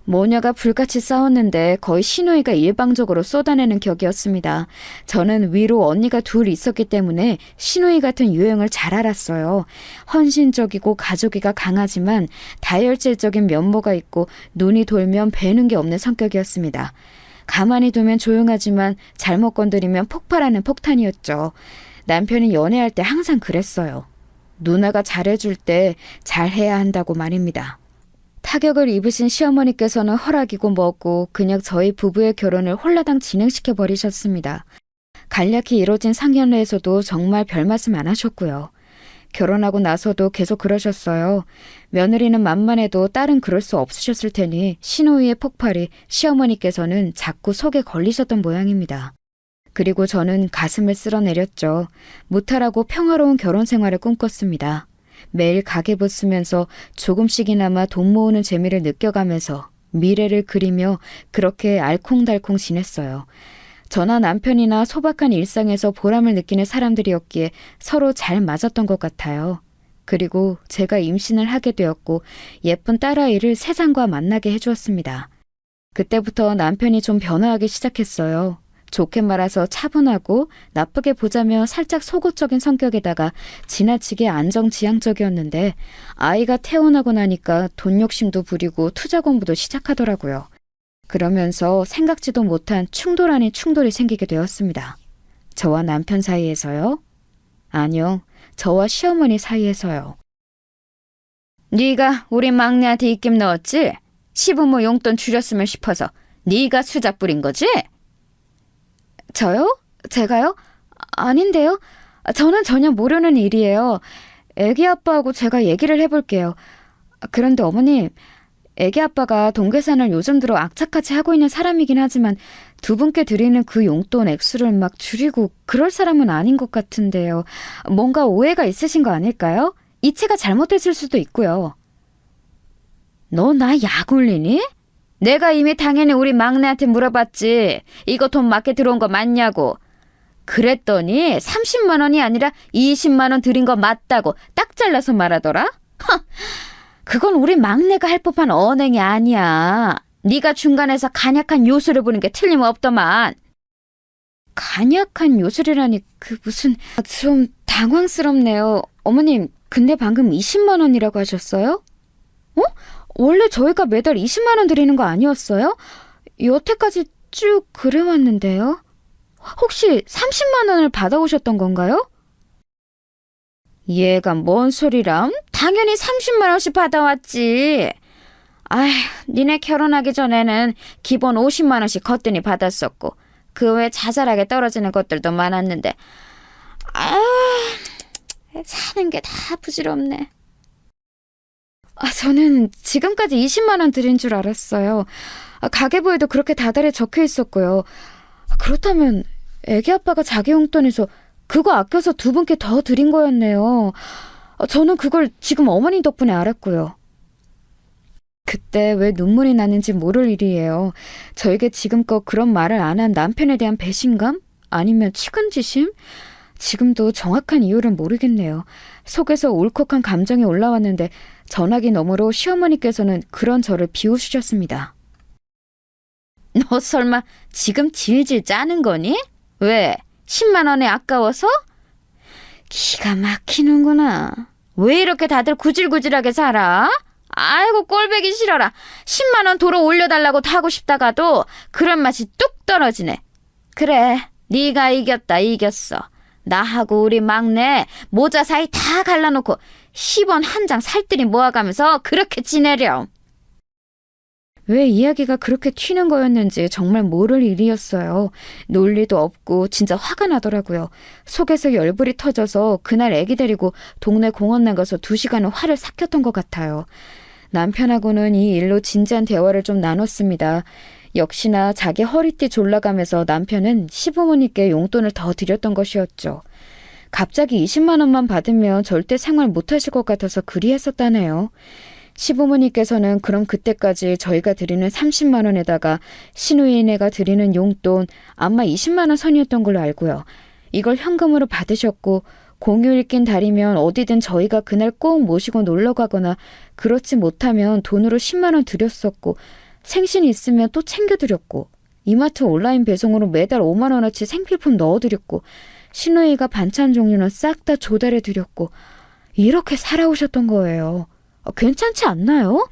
모녀가 불같이 싸웠는데 거의 시누이가 일방적으로 쏟아내는 격이었습니다. 저는 위로 언니가 둘 있었기 때문에 시누이 같은 유형을 잘 알았어요. 헌신적이고 가족이가 강하지만 다혈질적인 면모가 있고 눈이 돌면 배는 게 없는 성격이었습니다. 가만히 두면 조용하지만 잘못 건드리면 폭발하는 폭탄이었죠. 남편이 연애할 때 항상 그랬어요. 누나가 잘해줄 때 잘해야 한다고 말입니다. 타격을 입으신 시어머니께서는 허락이고 뭐고 그냥 저희 부부의 결혼을 홀라당 진행시켜 버리셨습니다. 간략히 이뤄진 상견례에서도 정말 별 말씀 안 하셨고요. 결혼하고 나서도 계속 그러셨어요. 며느리는 만만해도 딸은 그럴 수 없으셨을 테니 시누이의 폭발이 시어머니께서는 자꾸 속에 걸리셨던 모양입니다. 그리고 저는 가슴을 쓸어내렸죠. 무탈하고 평화로운 결혼 생활을 꿈꿨습니다. 매일 가계부 쓰면서 조금씩이나마 돈 모으는 재미를 느껴가면서 미래를 그리며 그렇게 알콩달콩 지냈어요. 저나 남편이나 소박한 일상에서 보람을 느끼는 사람들이었기에 서로 잘 맞았던 것 같아요. 그리고 제가 임신을 하게 되었고 예쁜 딸아이를 세상과 만나게 해주었습니다. 그때부터 남편이 좀 변화하기 시작했어요. 좋게 말해서 차분하고 나쁘게 보자면 살짝 속옷적인 성격에다가 지나치게 안정지향적이었는데 아이가 태어나고 나니까 돈 욕심도 부리고 투자 공부도 시작하더라고요. 그러면서 생각지도 못한 충돌 아닌 충돌이 생기게 되었습니다. 저와 남편 사이에서요? 아니요, 저와 시어머니 사이에서요. 네가 우리 막내한테 입김 넣었지? 시부모 용돈 줄였으면 싶어서 네가 수작 부린 거지? 저요? 제가요? 아닌데요. 저는 전혀 모르는 일이에요. 애기 아빠하고 제가 얘기를 해볼게요. 그런데 어머님, 애기 아빠가 돈 계산을 요즘 들어 악착같이 하고 있는 사람이긴 하지만 두 분께 드리는 그 용돈 액수를 막 줄이고 그럴 사람은 아닌 것 같은데요. 뭔가 오해가 있으신 거 아닐까요? 이체가 잘못됐을 수도 있고요. 너 나 약 올리니? 내가 이미 당연히 우리 막내한테 물어봤지. 이거 돈 맞게 들어온 거 맞냐고. 그랬더니 30만 원이 아니라 20만 원 드린 거 맞다고 딱 잘라서 말하더라. 그건 우리 막내가 할 법한 언행이 아니야. 네가 중간에서 간약한 요술을 부는 게 틀림없더만. 간약한 요술이라니 그 무슨... 좀 당황스럽네요. 어머님, 근데 방금 20만 원이라고 하셨어요? 어? 원래 저희가 매달 20만 원 드리는 거 아니었어요? 여태까지 쭉 그래왔는데요. 혹시 30만 원을 받아오셨던 건가요? 얘가 뭔 소리람? 당연히 30만 원씩 받아왔지. 아휴, 니네 결혼하기 전에는 기본 50만 원씩 거뜬히 받았었고 그 외 자잘하게 떨어지는 것들도 많았는데 사는 게 다 부질없네. 저는 지금까지 20만 원 드린 줄 알았어요. 가계부에도 그렇게 다달에 적혀 있었고요. 그렇다면 애기 아빠가 자기 용돈에서 그거 아껴서 두 분께 더 드린 거였네요. 저는 그걸 지금 어머니 덕분에 알았고요. 그때 왜 눈물이 나는지 모를 일이에요. 저에게 지금껏 그런 말을 안 한 남편에 대한 배신감? 아니면 측은지심? 지금도 정확한 이유를 모르겠네요. 속에서 울컥한 감정이 올라왔는데 전화기 너머로 시어머니께서는 그런 저를 비웃으셨습니다. 너 설마 지금 질질 짜는 거니? 왜? 10만 원에 아까워서? 기가 막히는구나. 왜 이렇게 다들 구질구질하게 살아? 아이고 꼴보기 싫어라. 10만 원 도로 올려달라고 하고 싶다가도 그런 맛이 뚝 떨어지네. 그래, 네가 이겼어. 나하고 우리 막내 모자 사이 다 갈라놓고 10원 한 장 살뜰히 모아가면서 그렇게 지내렴. 왜 이야기가 그렇게 튀는 거였는지 정말 모를 일이었어요. 논리도 없고 진짜 화가 나더라고요. 속에서 열불이 터져서 그날 애기 데리고 동네 공원 나가서 2시간은 화를 삭혔던 것 같아요. 남편하고는 이 일로 진지한 대화를 좀 나눴습니다. 역시나 자기 허리띠 졸라가면서 남편은 시부모님께 용돈을 더 드렸던 것이었죠. 갑자기 20만 원만 받으면 절대 생활 못하실 것 같아서 그리했었다네요. 시부모님께서는 그럼 그때까지 저희가 드리는 30만 원에다가 시누이네가 드리는 용돈 아마 20만 원 선이었던 걸로 알고요. 이걸 현금으로 받으셨고 공휴일 낀 달이면 어디든 저희가 그날 꼭 모시고 놀러 가거나 그렇지 못하면 돈으로 10만 원 드렸었고 생신이 있으면 또 챙겨드렸고 이마트 온라인 배송으로 매달 5만 원어치 생필품 넣어드렸고 시누이가 반찬 종류는 싹 다 조달해드렸고 이렇게 살아오셨던 거예요. 괜찮지 않나요?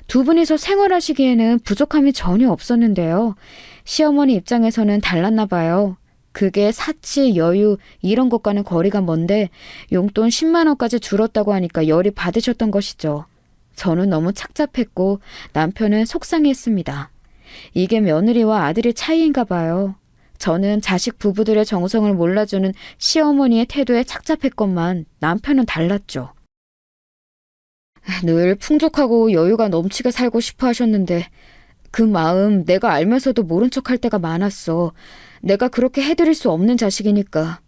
두 분이서 생활하시기에는 부족함이 전혀 없었는데요. 시어머니 입장에서는 달랐나 봐요. 그게 사치, 여유 이런 것과는 거리가 먼데 용돈 10만 원까지 줄었다고 하니까 열이 받으셨던 것이죠. 저는 너무 착잡했고 남편은 속상했습니다. 이게 며느리와 아들의 차이인가 봐요. 저는 자식 부부들의 정성을 몰라주는 시어머니의 태도에 착잡했건만 남편은 달랐죠. 늘 풍족하고 여유가 넘치게 살고 싶어 하셨는데 그 마음 내가 알면서도 모른 척할 때가 많았어. 내가 그렇게 해드릴 수 없는 자식이니까.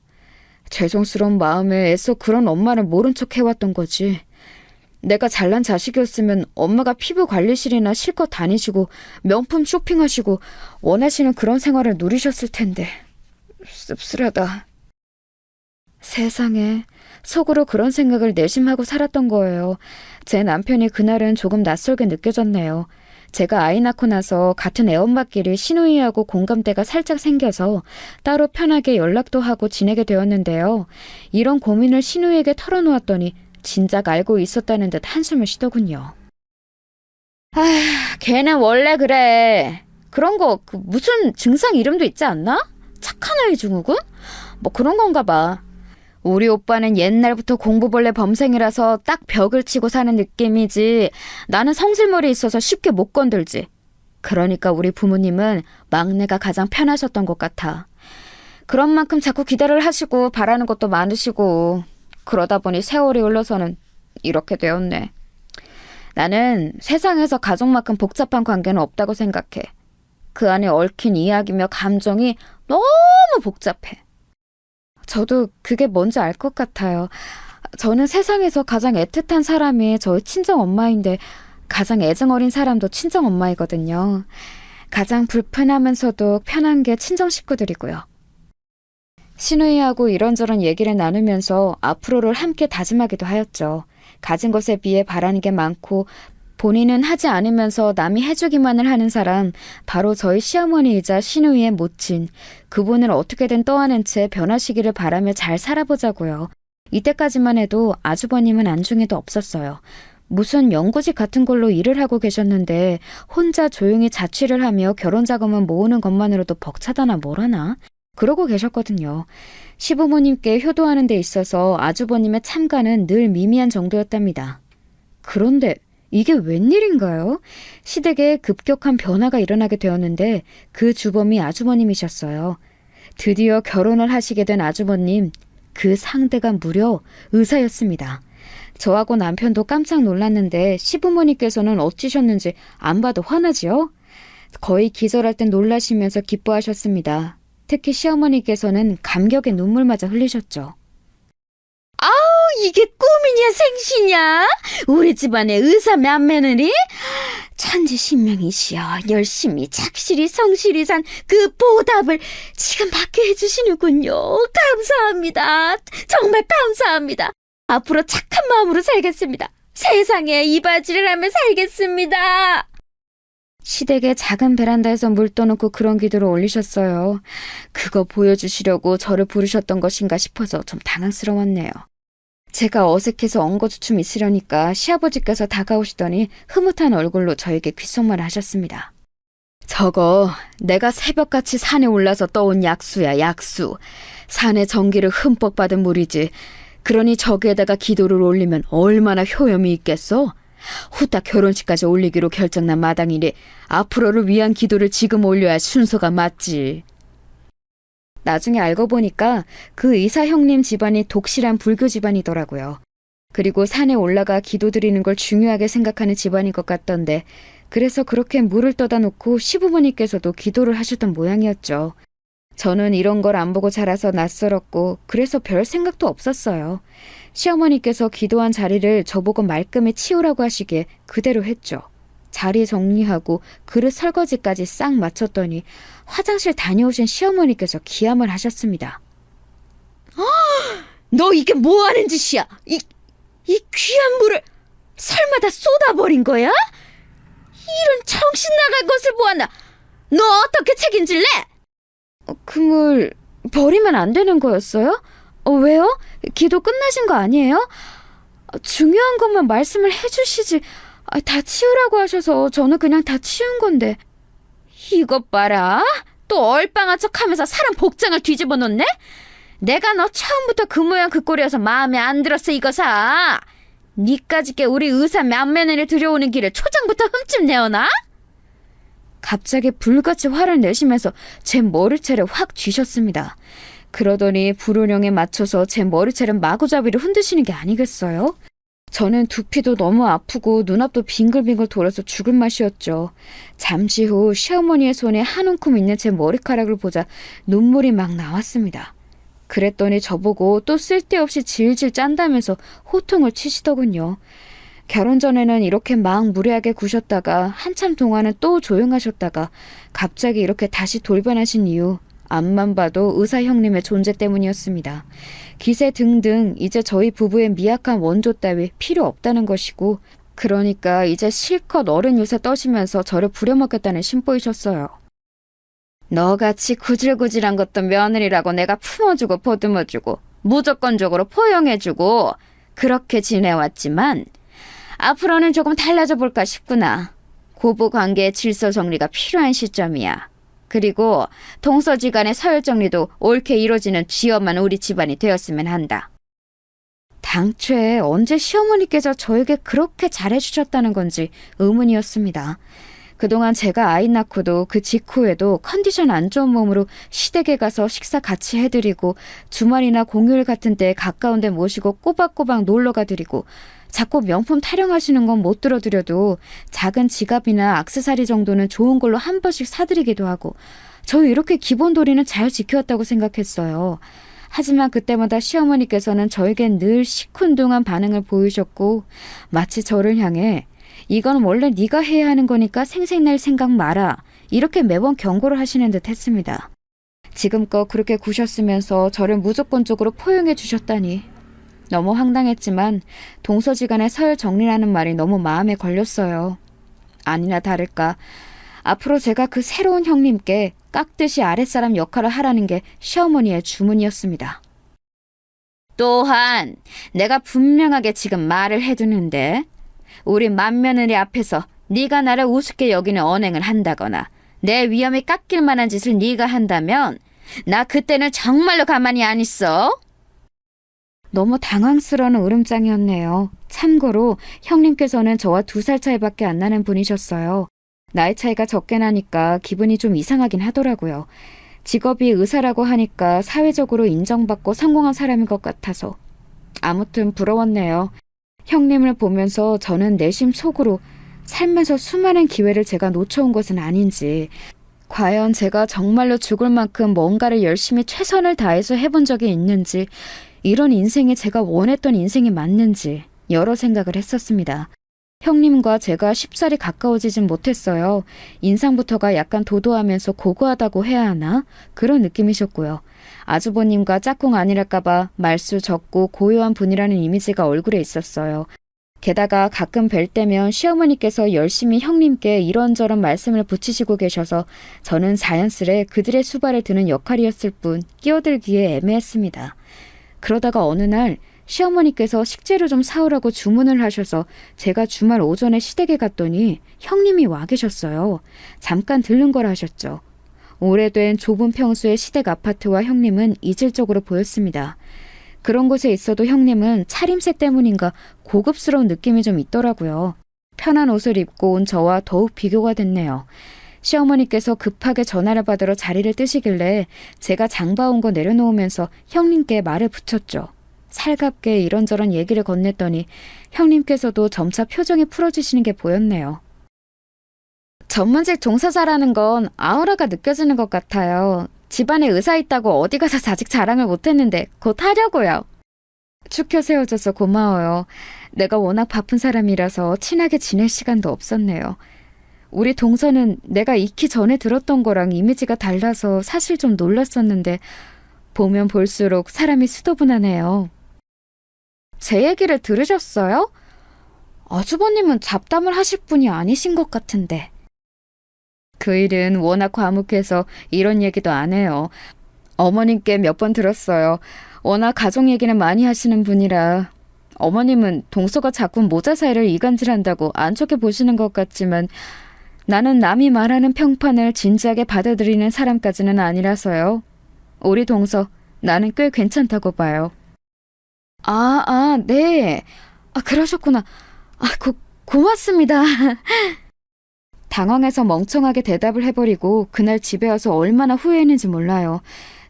죄송스러운 마음에 애써 그런 엄마를 모른 척 해왔던 거지. 내가 잘난 자식이었으면 엄마가 피부 관리실이나 실컷 다니시고 명품 쇼핑하시고 원하시는 그런 생활을 누리셨을 텐데. 씁쓸하다. 세상에, 속으로 그런 생각을 내심하고 살았던 거예요. 제 남편이 그날은 조금 낯설게 느껴졌네요. 제가 아이 낳고 나서 같은 애엄마끼리 시누이하고 공감대가 살짝 생겨서 따로 편하게 연락도 하고 지내게 되었는데요. 이런 고민을 시누이에게 털어놓았더니 진작 알고 있었다는 듯 한숨을 쉬더군요. 걔는 원래 그래. 그런 거 무슨 증상 이름도 있지 않나? 착한 아이 증후군? 뭐 그런 건가 봐. 우리 오빠는 옛날부터 공부벌레 범생이라서 딱 벽을 치고 사는 느낌이지 나는 성질머리 있어서 쉽게 못 건들지. 그러니까 우리 부모님은 막내가 가장 편하셨던 것 같아. 그런 만큼 자꾸 기대를 하시고 바라는 것도 많으시고 그러다 보니 세월이 흘러서는 이렇게 되었네. 나는 세상에서 가족만큼 복잡한 관계는 없다고 생각해. 그 안에 얽힌 이야기며 감정이 너무 복잡해. 저도 그게 뭔지 알 것 같아요. 저는 세상에서 가장 애틋한 사람이 저희 친정엄마인데 가장 애정어린 사람도 친정엄마이거든요. 가장 불편하면서도 편한 게 친정 식구들이고요. 시누이하고 이런저런 얘기를 나누면서 앞으로를 함께 다짐하기도 하였죠. 가진 것에 비해 바라는 게 많고 본인은 하지 않으면서 남이 해주기만을 하는 사람, 바로 저희 시어머니이자 시누이의 모친, 그분을 어떻게든 떠안은 채 변하시기를 바라며 잘 살아보자고요. 이때까지만 해도 아주버님은 안중에도 없었어요. 무슨 연구직 같은 걸로 일을 하고 계셨는데 혼자 조용히 자취를 하며 결혼 자금을 모으는 것만으로도 벅차다나 뭐라나? 그러고 계셨거든요. 시부모님께 효도하는 데 있어서 아주버님의 참가는 늘 미미한 정도였답니다. 그런데 이게 웬일인가요? 시댁에 급격한 변화가 일어나게 되었는데 그 주범이 아주버님이셨어요. 드디어 결혼을 하시게 된 아주버님, 그 상대가 무려 의사였습니다. 저하고 남편도 깜짝 놀랐는데 시부모님께서는 어찌셨는지 안 봐도 화나지요? 거의 기절할 땐 놀라시면서 기뻐하셨습니다. 특히 시어머니께서는 감격에 눈물마저 흘리셨죠. 이게 꿈이냐 생시냐? 우리 집안의 의사 맏며느리? 천지신명이시여 열심히 착실히 성실히 산 그 보답을 지금 받게 해주시는군요. 감사합니다. 정말 감사합니다. 앞으로 착한 마음으로 살겠습니다. 세상에 이바지를 하며 살겠습니다. 시댁의 작은 베란다에서 물 떠놓고 그런 기도를 올리셨어요. 그거 보여주시려고 저를 부르셨던 것인가 싶어서 좀 당황스러웠네요. 제가 어색해서 엉거주춤 있으려니까 시아버지께서 다가오시더니 흐뭇한 얼굴로 저에게 귓속말을 하셨습니다. 저거 내가 새벽같이 산에 올라서 떠온 약수야, 약수. 산의 전기를 흠뻑 받은 물이지. 그러니 저기에다가 기도를 올리면 얼마나 효염이 있겠어? 후딱 결혼식까지 올리기로 결정난 마당이니 앞으로를 위한 기도를 지금 올려야 순서가 맞지. 나중에 알고 보니까 그 의사 형님 집안이 독실한 불교 집안이더라고요. 그리고 산에 올라가 기도드리는 걸 중요하게 생각하는 집안인 것 같던데, 그래서 그렇게 물을 떠다 놓고 시부모님께서도 기도를 하셨던 모양이었죠. 저는 이런 걸 안 보고 자라서 낯설었고 그래서 별 생각도 없었어요. 시어머니께서 기도한 자리를 저보고 말끔히 치우라고 하시기에 그대로 했죠. 자리 정리하고 그릇 설거지까지 싹 마쳤더니 화장실 다녀오신 시어머니께서 기함을 하셨습니다. 너 이게 뭐 하는 짓이야? 이 귀한 물을 설마 다 쏟아버린 거야? 이런 정신 나갈 것을 보았나? 너 어떻게 책임질래? 그 물 버리면 안 되는 거였어요? 왜요? 기도 끝나신 거 아니에요? 중요한 것만 말씀을 해주시지. 다 치우라고 하셔서 저는 그냥 다 치운 건데. 이것 봐라. 또 얼빵한 척하면서 사람 복장을 뒤집어 놓네? 내가 너 처음부터 그 모양 그 꼴이어서 마음에 안 들었어 이거사. 니까짓게 우리 의사 맏며느리 들여오는 길에 초장부터 흠집 내어놔? 갑자기 불같이 화를 내시면서 제 머리채를 확 쥐셨습니다. 그러더니 불운령에 맞춰서 제 머리채를 마구잡이로 흔드시는 게 아니겠어요? 저는 두피도 너무 아프고 눈앞도 빙글빙글 돌아서 죽을 맛이었죠. 잠시 후 시어머니의 손에 한 움큼 있는 제 머리카락을 보자 눈물이 막 나왔습니다. 그랬더니 저보고 또 쓸데없이 질질 짠다면서 호통을 치시더군요. 결혼 전에는 이렇게 막 무례하게 구셨다가 한참 동안은 또 조용하셨다가 갑자기 이렇게 다시 돌변하신 이유, 앞만 봐도 의사 형님의 존재 때문이었습니다. 기세 등등 이제 저희 부부의 미약한 원조 따위 필요 없다는 것이고, 그러니까 이제 실컷 어른 유세 떠시면서 저를 부려먹겠다는 심보이셨어요. 너같이 구질구질한 것도 며느리라고 내가 품어주고 보듬어주고 무조건적으로 포용해주고 그렇게 지내왔지만 앞으로는 조금 달라져 볼까 싶구나. 고부관계의 질서 정리가 필요한 시점이야. 그리고 동서지간의 서열 정리도 옳게 이루어지는 쥐엄한 우리 집안이 되었으면 한다. 당초에 언제 시어머니께서 저에게 그렇게 잘해주셨다는 건지 의문이었습니다. 그동안 제가 아이 낳고도 그 직후에도 컨디션 안 좋은 몸으로 시댁에 가서 식사 같이 해드리고 주말이나 공휴일 같은 때 가까운 데 모시고 꼬박꼬박 놀러가 드리고 자꾸 명품 타령하시는 건 못 들어드려도 작은 지갑이나 액세서리 정도는 좋은 걸로 한 번씩 사드리기도 하고 저 이렇게 기본 도리는 잘 지켜왔다고 생각했어요. 하지만 그때마다 시어머니께서는 저에겐 늘 시큰둥한 반응을 보이셨고 마치 저를 향해 이건 원래 네가 해야 하는 거니까 생색낼 생각 마라 이렇게 매번 경고를 하시는 듯 했습니다. 지금껏 그렇게 구셨으면서 저를 무조건적으로 포용해 주셨다니 너무 황당했지만 동서지간의 서열 정리라는 말이 너무 마음에 걸렸어요. 아니나 다를까 앞으로 제가 그 새로운 형님께 깍듯이 아랫사람 역할을 하라는 게 시어머니의 주문이었습니다. 또한 내가 분명하게 지금 말을 해두는데 우리 맏며느리 앞에서 네가 나를 우습게 여기는 언행을 한다거나 내 위험이 깎일 만한 짓을 네가 한다면 나 그때는 정말로 가만히 안 있어. 너무 당황스러운 울음장이었네요. 참고로 형님께서는 저와 2살 차이밖에 안 나는 분이셨어요. 나이 차이가 적게 나니까 기분이 좀 이상하긴 하더라고요. 직업이 의사라고 하니까 사회적으로 인정받고 성공한 사람인 것 같아서. 아무튼 부러웠네요. 형님을 보면서 저는 내심 속으로 살면서 수많은 기회를 제가 놓쳐온 것은 아닌지, 과연 제가 정말로 죽을 만큼 뭔가를 열심히 최선을 다해서 해본 적이 있는지, 이런 인생이 제가 원했던 인생이 맞는지 여러 생각을 했었습니다. 형님과 제가 쉽사리 가까워지진 못했어요. 인상부터가 약간 도도하면서 고고하다고 해야 하나? 그런 느낌이셨고요. 아주버님과 짝꿍 아니랄까봐 말수 적고 고요한 분이라는 이미지가 얼굴에 있었어요. 게다가 가끔 뵐 때면 시어머니께서 열심히 형님께 이런저런 말씀을 붙이시고 계셔서 저는 자연스레 그들의 수발을 드는 역할이었을 뿐 끼어들기에 애매했습니다. 그러다가 어느 날 시어머니께서 식재료 좀 사오라고 주문을 하셔서 제가 주말 오전에 시댁에 갔더니 형님이 와 계셨어요. 잠깐 들른 거라 하셨죠. 오래된 좁은 평수의 시댁 아파트와 형님은 이질적으로 보였습니다. 그런 곳에 있어도 형님은 차림새 때문인가 고급스러운 느낌이 좀 있더라고요. 편한 옷을 입고 온 저와 더욱 비교가 됐네요. 시어머니께서 급하게 전화를 받으러 자리를 뜨시길래 제가 장 봐온 거 내려놓으면서 형님께 말을 붙였죠. 살갑게 이런저런 얘기를 건넸더니 형님께서도 점차 표정이 풀어지시는 게 보였네요. 전문직 종사자라는 건 아우라가 느껴지는 것 같아요. 집안에 의사 있다고 어디 가서 아직 자랑을 못했는데 곧 하려고요. 축혀 세워줘서 고마워요. 내가 워낙 바쁜 사람이라서 친하게 지낼 시간도 없었네요. 우리 동서는 내가 익히 전에 들었던 거랑 이미지가 달라서 사실 좀 놀랐었는데 보면 볼수록 사람이 수더분하네요. 제 얘기를 들으셨어요? 아주버님은 잡담을 하실 분이 아니신 것 같은데. 그 일은 워낙 과묵해서 이런 얘기도 안 해요. 어머님께 몇 번 들었어요. 워낙 가족 얘기는 많이 하시는 분이라. 어머님은 동서가 자꾸 모자 사이를 이간질한다고 안 좋게 보시는 것 같지만 나는 남이 말하는 평판을 진지하게 받아들이는 사람까지는 아니라서요. 우리 동서, 나는 꽤 괜찮다고 봐요. 네. 그러셨구나. 고맙습니다. 당황해서 멍청하게 대답을 해버리고 그날 집에 와서 얼마나 후회했는지 몰라요.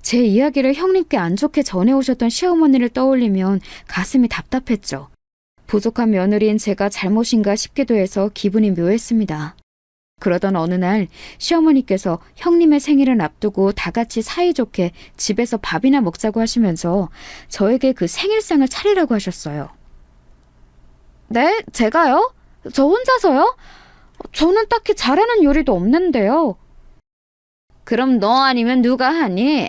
제 이야기를 형님께 안 좋게 전해오셨던 시어머니를 떠올리면 가슴이 답답했죠. 부족한 며느리인 제가 잘못인가 싶기도 해서 기분이 묘했습니다. 그러던 어느 날 시어머니께서 형님의 생일을 앞두고 다 같이 사이좋게 집에서 밥이나 먹자고 하시면서 저에게 그 생일상을 차리라고 하셨어요. 네? 제가요? 저 혼자서요? 저는 딱히 잘하는 요리도 없는데요. 그럼 너 아니면 누가 하니?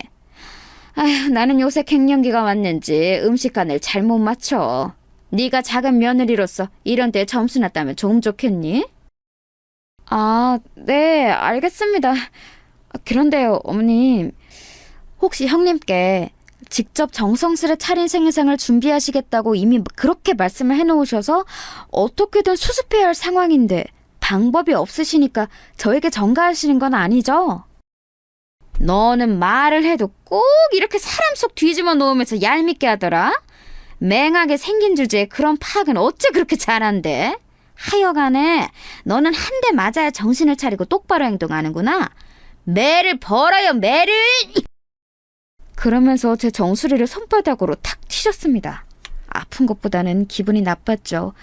아휴, 나는 요새 갱년기가 왔는지 음식간을 잘못 맞춰. 네가 작은 며느리로서 이런 데 점수나 따면 좀 좋겠니? 네, 알겠습니다. 그런데요, 어머님. 혹시 형님께 직접 정성스레 차린 생일상을 준비하시겠다고 이미 그렇게 말씀을 해놓으셔서 어떻게든 수습해야 할 상황인데 방법이 없으시니까 저에게 전가하시는 건 아니죠? 너는 말을 해도 꼭 이렇게 사람 속 뒤집어 놓으면서 얄밉게 하더라? 맹하게 생긴 주제에 그런 파악은 어째 그렇게 잘한대? 하여간에 너는 한 대 맞아야 정신을 차리고 똑바로 행동하는구나. 매를 벌어요, 매를! 그러면서 제 정수리를 손바닥으로 탁 튀셨습니다. 아픈 것보다는 기분이 나빴죠.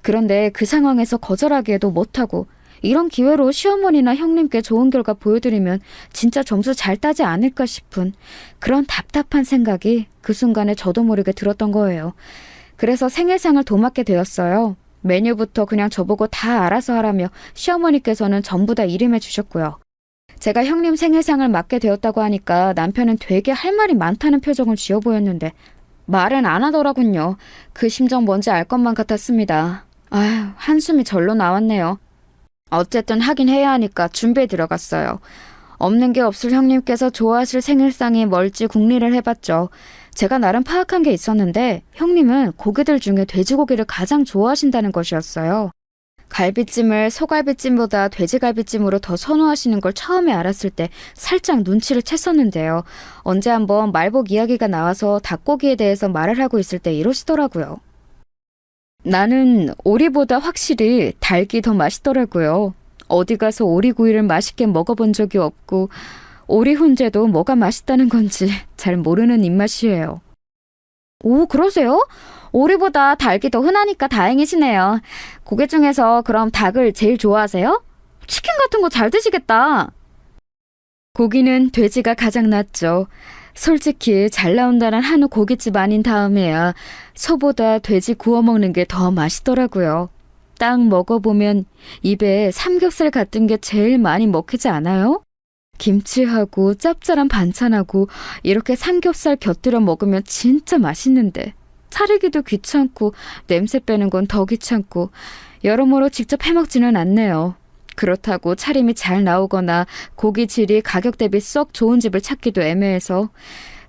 그런데 그 상황에서 거절하기에도 못하고 이런 기회로 시어머니나 형님께 좋은 결과 보여드리면 진짜 점수 잘 따지 않을까 싶은 그런 답답한 생각이 그 순간에 저도 모르게 들었던 거예요. 그래서 생일상을 도맡게 되었어요. 메뉴부터 그냥 저보고 다 알아서 하라며 시어머니께서는 전부 다 이름해 주셨고요. 제가 형님 생일상을 맡게 되었다고 하니까 남편은 되게 할 말이 많다는 표정을 지어 보였는데 말은 안 하더라군요. 그 심정 뭔지 알 것만 같았습니다. 아휴, 한숨이 절로 나왔네요. 어쨌든 하긴 해야 하니까 준비에 들어갔어요. 없는 게 없을 형님께서 좋아하실 생일상이 뭘지 궁리를 해봤죠. 제가 나름 파악한 게 있었는데 형님은 고기들 중에 돼지고기를 가장 좋아하신다는 것이었어요. 갈비찜을 소갈비찜보다 돼지갈비찜으로 더 선호하시는 걸 처음에 알았을 때 살짝 눈치를 챘었는데요. 언제 한번 말복 이야기가 나와서 닭고기에 대해서 말을 하고 있을 때 이러시더라고요. 나는 오리보다 확실히 닭이 더 맛있더라고요. 어디 가서 오리구이를 맛있게 먹어본 적이 없고 오리 훈제도 뭐가 맛있다는 건지 잘 모르는 입맛이에요. 오, 그러세요? 오리보다 닭이 더 흔하니까 다행이시네요. 고기 중에서 그럼 닭을 제일 좋아하세요? 치킨 같은 거 잘 드시겠다. 고기는 돼지가 가장 낫죠. 솔직히 잘 나온다는 한우 고깃집 아닌 다음에야 소보다 돼지 구워 먹는 게 더 맛있더라고요. 딱 먹어보면 입에 삼겹살 같은 게 제일 많이 먹히지 않아요? 김치하고 짭짤한 반찬하고 이렇게 삼겹살 곁들여 먹으면 진짜 맛있는데 차리기도 귀찮고 냄새 빼는 건 더 귀찮고 여러모로 직접 해먹지는 않네요. 그렇다고 차림이 잘 나오거나 고기 질이 가격 대비 썩 좋은 집을 찾기도 애매해서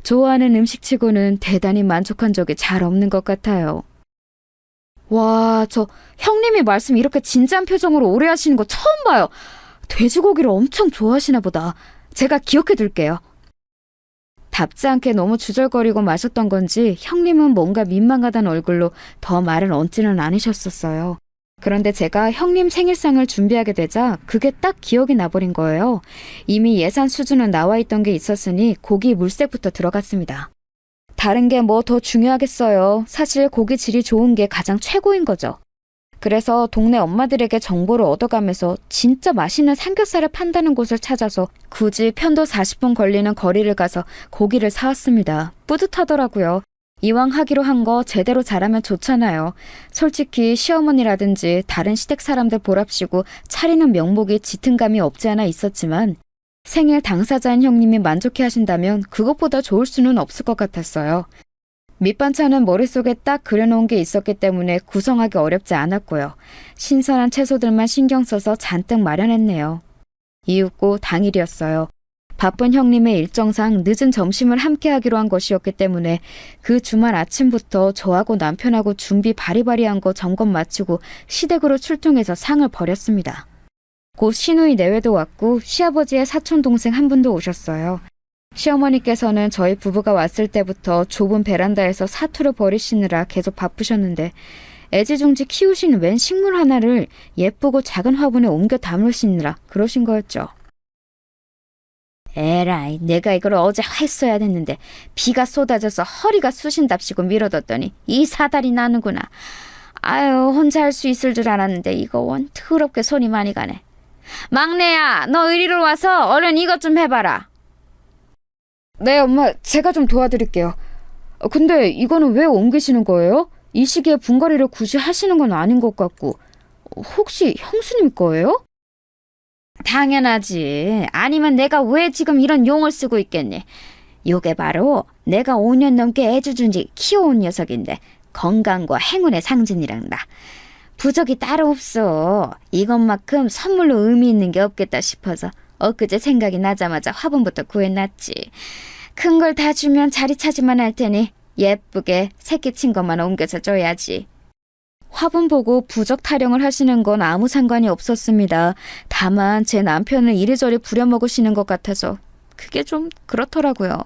좋아하는 음식치고는 대단히 만족한 적이 잘 없는 것 같아요. 와, 저 형님이 말씀 이렇게 진지한 표정으로 오래 하시는 거 처음 봐요. 돼지고기를 엄청 좋아하시나 보다. 제가 기억해 둘게요. 답지 않게 너무 주절거리고 마셨던 건지 형님은 뭔가 민망하다는 얼굴로 더 말을 얹지는 않으셨었어요. 그런데 제가 형님 생일상을 준비하게 되자 그게 딱 기억이 나버린 거예요. 이미 예산 수준은 나와 있던 게 있었으니 고기 물색부터 들어갔습니다. 다른 게 뭐 더 중요하겠어요. 사실 고기 질이 좋은 게 가장 최고인 거죠. 그래서 동네 엄마들에게 정보를 얻어가면서 진짜 맛있는 삼겹살을 판다는 곳을 찾아서 굳이 편도 40분 걸리는 거리를 가서 고기를 사왔습니다. 뿌듯하더라고요. 이왕 하기로 한 거 제대로 잘하면 좋잖아요. 솔직히 시어머니라든지 다른 시댁 사람들 보랍시고 차리는 명목이 짙은 감이 없지 않아 있었지만 생일 당사자인 형님이 만족해 하신다면 그것보다 좋을 수는 없을 것 같았어요. 밑반찬은 머릿속에 딱 그려놓은 게 있었기 때문에 구성하기 어렵지 않았고요. 신선한 채소들만 신경 써서 잔뜩 마련했네요. 이윽고 당일이었어요. 바쁜 형님의 일정상 늦은 점심을 함께 하기로 한 것이었기 때문에 그 주말 아침부터 저하고 남편하고 준비 바리바리한 거 점검 마치고 시댁으로 출동해서 상을 벌였습니다. 곧 시누이 내외도 왔고 시아버지의 사촌동생 한 분도 오셨어요. 시어머니께서는 저희 부부가 왔을 때부터 좁은 베란다에서 사투를 벌이시느라 계속 바쁘셨는데 애지중지 키우신 웬 식물 하나를 예쁘고 작은 화분에 옮겨 담으시느라 그러신 거였죠. 에라이, 내가 이걸 어제 했어야 됐는데 비가 쏟아져서 허리가 쑤신답시고 미뤄뒀더니 이 사달이 나는구나. 아유, 혼자 할 수 있을 줄 알았는데 이거 원 더럽게 손이 많이 가네. 막내야, 너 이리로 와서 얼른 이것 좀 해봐라. 네, 엄마, 제가 좀 도와드릴게요. 근데 이거는 왜 옮기시는 거예요? 이 시기에 분갈이를 굳이 하시는 건 아닌 것 같고. 혹시 형수님 거예요? 당연하지. 아니면 내가 왜 지금 이런 용을 쓰고 있겠니? 요게 바로 내가 5년 넘게 애주준지 키워온 녀석인데 건강과 행운의 상징이란다. 부적이 따로 없어. 이것만큼 선물로 의미 있는 게 없겠다 싶어서 엊그제 생각이 나자마자 화분부터 구해놨지. 큰 걸 다 주면 자리 차지만 할 테니 예쁘게 새끼 친 것만 옮겨서 줘야지. 화분 보고 부적 타령을 하시는 건 아무 상관이 없었습니다. 다만 제 남편을 이리저리 부려먹으시는 것 같아서 그게 좀 그렇더라고요.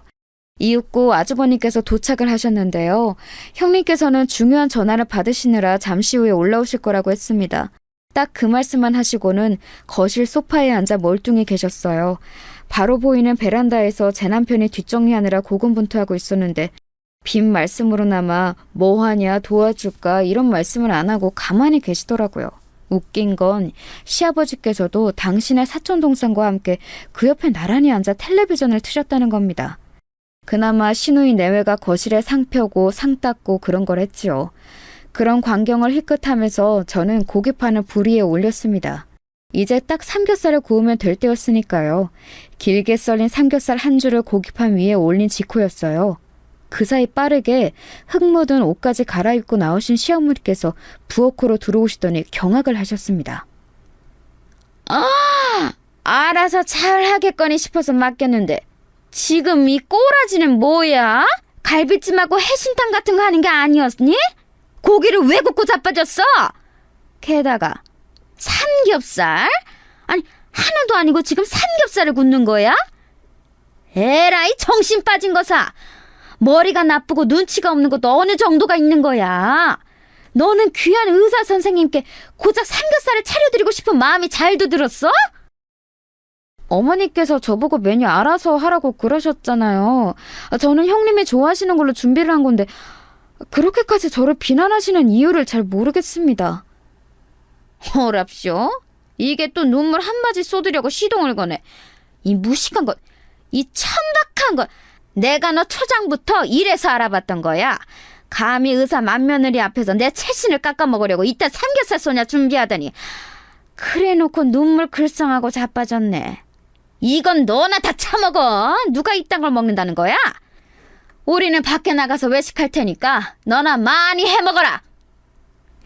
이윽고 아주버님께서 도착을 하셨는데요. 형님께서는 중요한 전화를 받으시느라 잠시 후에 올라오실 거라고 했습니다. 딱 그 말씀만 하시고는 거실 소파에 앉아 멀뚱히 계셨어요. 바로 보이는 베란다에서 제 남편이 뒷정리하느라 고군분투하고 있었는데 빈 말씀으로나마 뭐하냐 도와줄까 이런 말씀을 안 하고 가만히 계시더라고요. 웃긴 건 시아버지께서도 당신의 사촌동생과 함께 그 옆에 나란히 앉아 텔레비전을 트셨다는 겁니다. 그나마 시누이 내외가 거실에 상 펴고 상 닦고 그런 걸 했지요. 그런 광경을 희끗하면서 저는 고기판을 불 위에 올렸습니다. 이제 딱 삼겹살을 구우면 될 때였으니까요. 길게 썰린 삼겹살 한 줄을 고기판 위에 올린 직후였어요. 그 사이 빠르게 흙 묻은 옷까지 갈아입고 나오신 시어머니께서 부엌으로 들어오시더니 경악을 하셨습니다. 알아서 잘 하겠거니 싶어서 맡겼는데 지금 이 꼬라지는 뭐야? 갈비찜하고 해신탕 같은 거 하는 게 아니었니? 고기를 왜 굽고 자빠졌어? 게다가 삼겹살? 아니 하나도 아니고 지금 삼겹살을 굽는 거야? 에라이 정신 빠진 거사. 머리가 나쁘고 눈치가 없는 것도 어느 정도가 있는 거야. 너는 귀한 의사 선생님께 고작 삼겹살을 차려드리고 싶은 마음이 잘도 들었어? 어머니께서 저보고 메뉴 알아서 하라고 그러셨잖아요. 저는 형님이 좋아하시는 걸로 준비를 한 건데 그렇게까지 저를 비난하시는 이유를 잘 모르겠습니다. 어랍쇼? 이게 또 눈물 한마디 쏟으려고 시동을 거네. 이 무식한 것, 이 천박한 것. 내가 너 초장부터 이래서 알아봤던 거야. 감히 의사 맏며느리 앞에서 내 채신을 깎아먹으려고 이딴 삼겹살 소냐 준비하더니 그래놓고 눈물 글썽하고 자빠졌네. 이건 너나 다 처먹어. 누가 이딴 걸 먹는다는 거야? 우리는 밖에 나가서 외식할 테니까 너나 많이 해먹어라.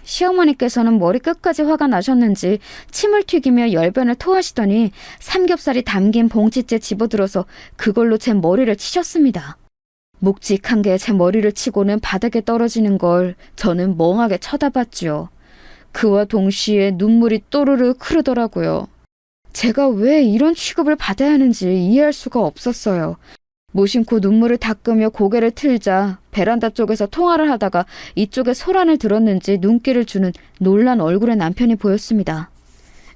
시어머니께서는 머리 끝까지 화가 나셨는지 침을 튀기며 열변을 토하시더니 삼겹살이 담긴 봉지째 집어들어서 그걸로 제 머리를 치셨습니다. 묵직한 게 제 머리를 치고는 바닥에 떨어지는 걸 저는 멍하게 쳐다봤죠. 그와 동시에 눈물이 또르르 흐르더라고요. 제가 왜 이런 취급을 받아야 하는지 이해할 수가 없었어요. 무심코 눈물을 닦으며 고개를 틀자 베란다 쪽에서 통화를 하다가 이쪽에 소란을 들었는지 눈길을 주는 놀란 얼굴의 남편이 보였습니다.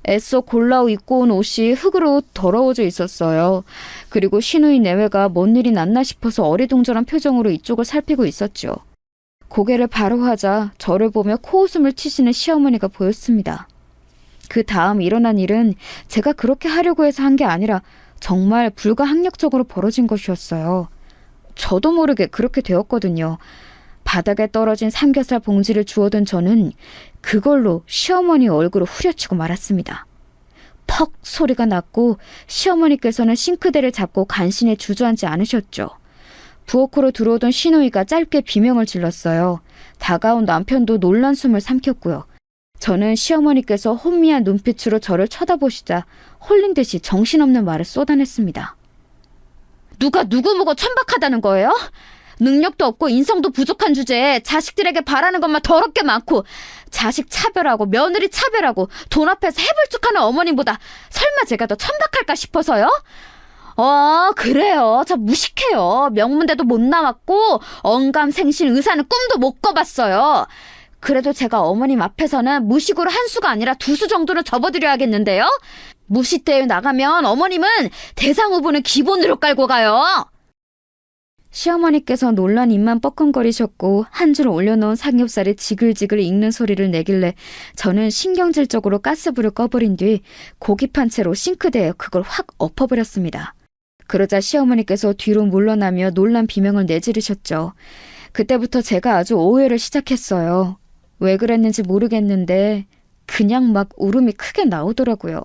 애써 골라 입고 온 옷이 흙으로 더러워져 있었어요. 그리고 시누이 내외가 뭔 일이 났나 싶어서 어리둥절한 표정으로 이쪽을 살피고 있었죠. 고개를 바로 하자 저를 보며 코웃음을 치시는 시어머니가 보였습니다. 그 다음 일어난 일은 제가 그렇게 하려고 해서 한 게 아니라 정말 불가항력적으로 벌어진 것이었어요. 저도 모르게 그렇게 되었거든요. 바닥에 떨어진 삼겹살 봉지를 주워든 저는 그걸로 시어머니 얼굴을 후려치고 말았습니다. 퍽 소리가 났고 시어머니께서는 싱크대를 잡고 간신히 주저앉지 않으셨죠. 부엌으로 들어오던 시누이가 짧게 비명을 질렀어요. 다가온 남편도 놀란 숨을 삼켰고요. 저는 시어머니께서 혼미한 눈빛으로 저를 쳐다보시자 홀린 듯이 정신없는 말을 쏟아냈습니다. 누가 누구 보고 천박하다는 거예요? 능력도 없고 인성도 부족한 주제에 자식들에게 바라는 것만 더럽게 많고 자식 차별하고 며느리 차별하고 돈 앞에서 해불쭉하는 어머님보다 설마 제가 더 천박할까 싶어서요? 그래요. 저 무식해요. 명문대도 못 나왔고 언감생신 의사는 꿈도 못 꿔봤어요. 그래도 제가 어머님 앞에서는 무식으로 한 수가 아니라 두 수 정도는 접어드려야겠는데요? 무식대회 나가면 어머님은 대상 후보는 기본으로 깔고 가요. 시어머니께서 놀란 입만 뻐끔거리셨고 한 줄 올려놓은 삼겹살이 지글지글 익는 소리를 내길래 저는 신경질적으로 가스불을 꺼버린 뒤 고기판 채로 싱크대에 그걸 확 엎어버렸습니다. 그러자 시어머니께서 뒤로 물러나며 놀란 비명을 내지르셨죠. 그때부터 제가 아주 오해를 시작했어요. 왜 그랬는지 모르겠는데 그냥 막 울음이 크게 나오더라고요.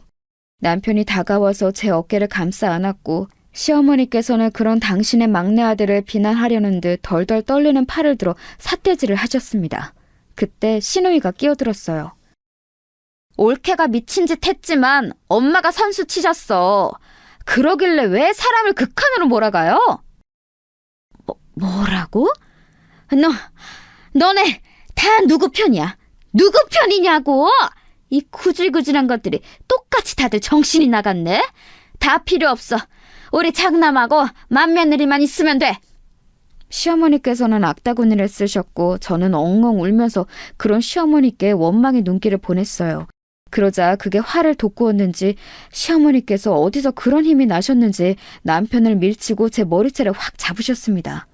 남편이 다가와서 제 어깨를 감싸 안았고 시어머니께서는 그런 당신의 막내 아들을 비난하려는 듯 덜덜 떨리는 팔을 들어 삿대질을 하셨습니다. 그때 시누이가 끼어들었어요. 올케가 미친 짓 했지만 엄마가 선수 치셨어. 그러길래 왜 사람을 극한으로 몰아가요? 뭐라고? 너네 다 누구 편이야? 누구 편이냐고? 이 구질구질한 것들이 똑같이 다들 정신이 나갔네? 다 필요 없어. 우리 장남하고 맏며느리만 있으면 돼. 시어머니께서는 악다구니를 쓰셨고 저는 엉엉 울면서 그런 시어머니께 원망의 눈길을 보냈어요. 그러자 그게 화를 돋구었는지 시어머니께서 어디서 그런 힘이 나셨는지 남편을 밀치고 제 머리채를 확 잡으셨습니다.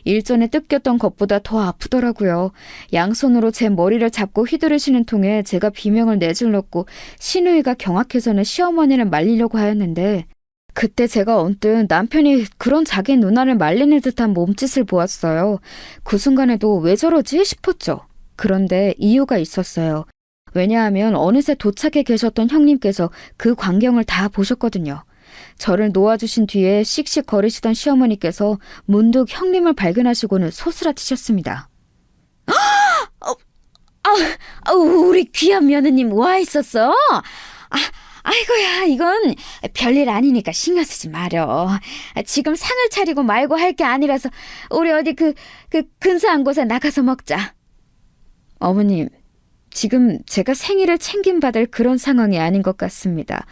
일전에 뜯겼던 것보다 더 아프더라고요. 양손으로 제 머리를 잡고 휘두르시는 통에 제가 비명을 내질렀고 시누이가 경악해서는 시어머니를 말리려고 하였는데 그때 제가 언뜻 남편이 그런 자기 누나를 말리는 듯한 몸짓을 보았어요. 그 순간에도 왜 저러지 싶었죠. 그런데 이유가 있었어요. 왜냐하면 어느새 도착해 계셨던 형님께서 그 광경을 다 보셨거든요. 저를 놓아주신 뒤에 씩씩 거리시던 시어머니께서 문득 형님을 발견하시고는 소스라치셨습니다. 우리 귀한 며느님 와 있었어? 아이고야, 이건 별일 아니니까 신경 쓰지 마려. 지금 상을 차리고 말고 할 게 아니라서 우리 어디 그 근사한 곳에 나가서 먹자. 어머님, 지금 제가 생일을 챙김받을 그런 상황이 아닌 것 같습니다.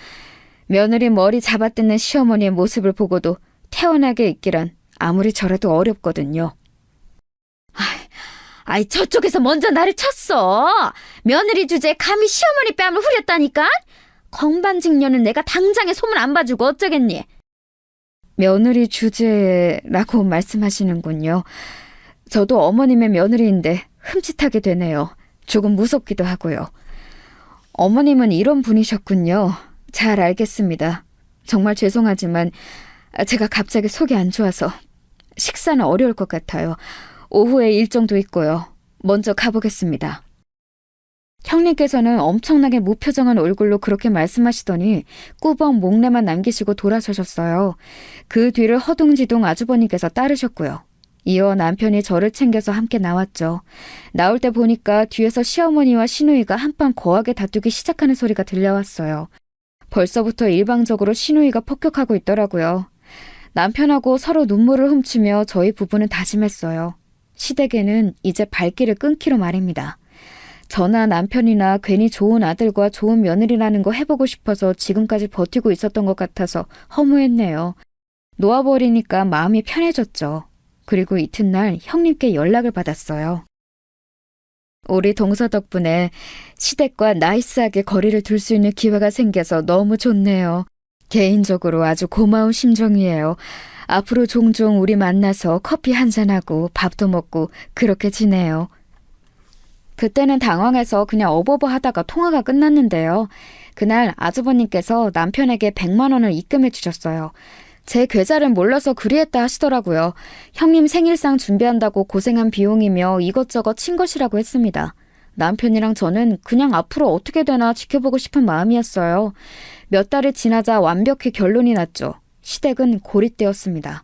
며느리 머리 잡아뜯는 시어머니의 모습을 보고도 태어나게 있기란 아무리 저라도 어렵거든요. 저쪽에서 먼저 나를 쳤어. 며느리 주제에 감히 시어머니 뺨을 후렸다니까? 건반직녀는 내가 당장에 소문 안 봐주고 어쩌겠니? 며느리 주제라고 말씀하시는군요. 저도 어머님의 며느리인데 흠칫하게 되네요. 조금 무섭기도 하고요. 어머님은 이런 분이셨군요. 잘 알겠습니다. 정말 죄송하지만 제가 갑자기 속이 안 좋아서 식사는 어려울 것 같아요. 오후에 일정도 있고요. 먼저 가보겠습니다. 형님께서는 엄청나게 무표정한 얼굴로 그렇게 말씀하시더니 꾸벅 목례만 남기시고 돌아서셨어요. 그 뒤를 허둥지둥 아주버님께서 따르셨고요. 이어 남편이 저를 챙겨서 함께 나왔죠. 나올 때 보니까 뒤에서 시어머니와 시누이가 한판 거하게 다투기 시작하는 소리가 들려왔어요. 벌써부터 일방적으로 시누이가 폭격하고 있더라고요. 남편하고 서로 눈물을 훔치며 저희 부부는 다짐했어요. 시댁에는 이제 발길을 끊기로 말입니다. 저나 남편이나 괜히 좋은 아들과 좋은 며느리라는 거 해보고 싶어서 지금까지 버티고 있었던 것 같아서 허무했네요. 놓아버리니까 마음이 편해졌죠. 그리고 이튿날 형님께 연락을 받았어요. 우리 동서 덕분에 시댁과 나이스하게 거리를 둘 수 있는 기회가 생겨서 너무 좋네요. 개인적으로 아주 고마운 심정이에요. 앞으로 종종 우리 만나서 커피 한잔하고 밥도 먹고 그렇게 지내요. 그때는 당황해서 그냥 어버버 하다가 통화가 끝났는데요. 그날 아주버님께서 남편에게 100만 원을 입금해 주셨어요. 제 계좌를 몰라서 그리했다 하시더라고요. 형님 생일상 준비한다고 고생한 비용이며 이것저것 친 것이라고 했습니다. 남편이랑 저는 그냥 앞으로 어떻게 되나 지켜보고 싶은 마음이었어요. 몇 달이 지나자 완벽히 결론이 났죠. 시댁은 고립되었습니다.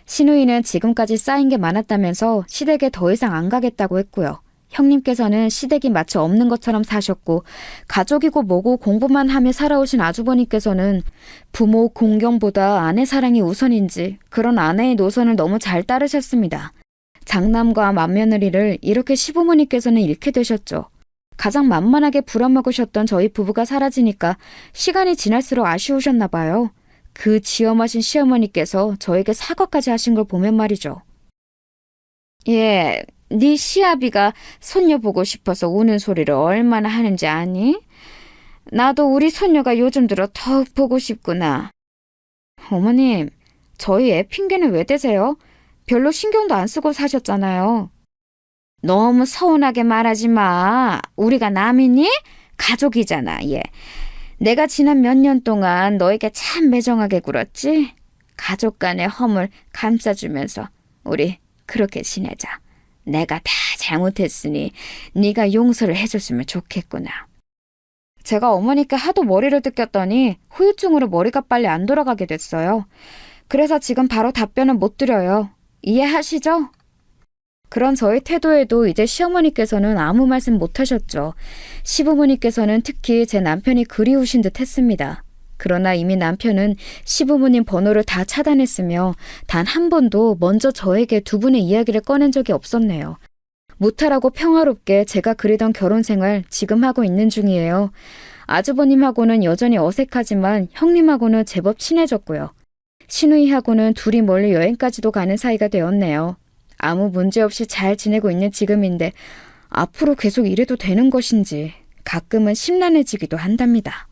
시누이는 지금까지 쌓인 게 많았다면서 시댁에 더 이상 안 가겠다고 했고요. 형님께서는 시댁이 마치 없는 것처럼 사셨고 가족이고 뭐고 공부만 하며 살아오신 아주버님께서는 부모 공경보다 아내 사랑이 우선인지 그런 아내의 노선을 너무 잘 따르셨습니다. 장남과 맏며느리를 이렇게 시부모님께서는 잃게 되셨죠. 가장 만만하게 부려먹으셨던 저희 부부가 사라지니까 시간이 지날수록 아쉬우셨나 봐요. 그 지엄하신 시어머니께서 저에게 사과까지 하신 걸 보면 말이죠. 예, 네 시아비가 손녀 보고 싶어서 우는 소리를 얼마나 하는지 아니? 나도 우리 손녀가 요즘 들어 더욱 보고 싶구나. 어머님, 저희 애 핑계는 왜 대세요? 별로 신경도 안 쓰고 사셨잖아요. 너무 서운하게 말하지 마. 우리가 남이니? 가족이잖아, 얘. 내가 지난 몇 년 동안 너에게 참 매정하게 굴었지? 가족 간의 허물 감싸주면서 우리 그렇게 지내자. 내가 다 잘못했으니 네가 용서를 해줬으면 좋겠구나. 제가 어머니께 하도 머리를 뜯겼더니 후유증으로 머리가 빨리 안 돌아가게 됐어요. 그래서 지금 바로 답변은 못 드려요. 이해하시죠? 그런 저의 태도에도 이제 시어머니께서는 아무 말씀 못 하셨죠. 시부모님께서는 특히 제 남편이 그리우신 듯 했습니다. 그러나 이미 남편은 시부모님 번호를 다 차단했으며 단 한 번도 먼저 저에게 두 분의 이야기를 꺼낸 적이 없었네요. 무탈하고 평화롭게 제가 그리던 결혼 생활 지금 하고 있는 중이에요. 아주버님하고는 여전히 어색하지만 형님하고는 제법 친해졌고요. 시누이하고는 둘이 멀리 여행까지도 가는 사이가 되었네요. 아무 문제 없이 잘 지내고 있는 지금인데 앞으로 계속 이래도 되는 것인지 가끔은 심란해지기도 한답니다.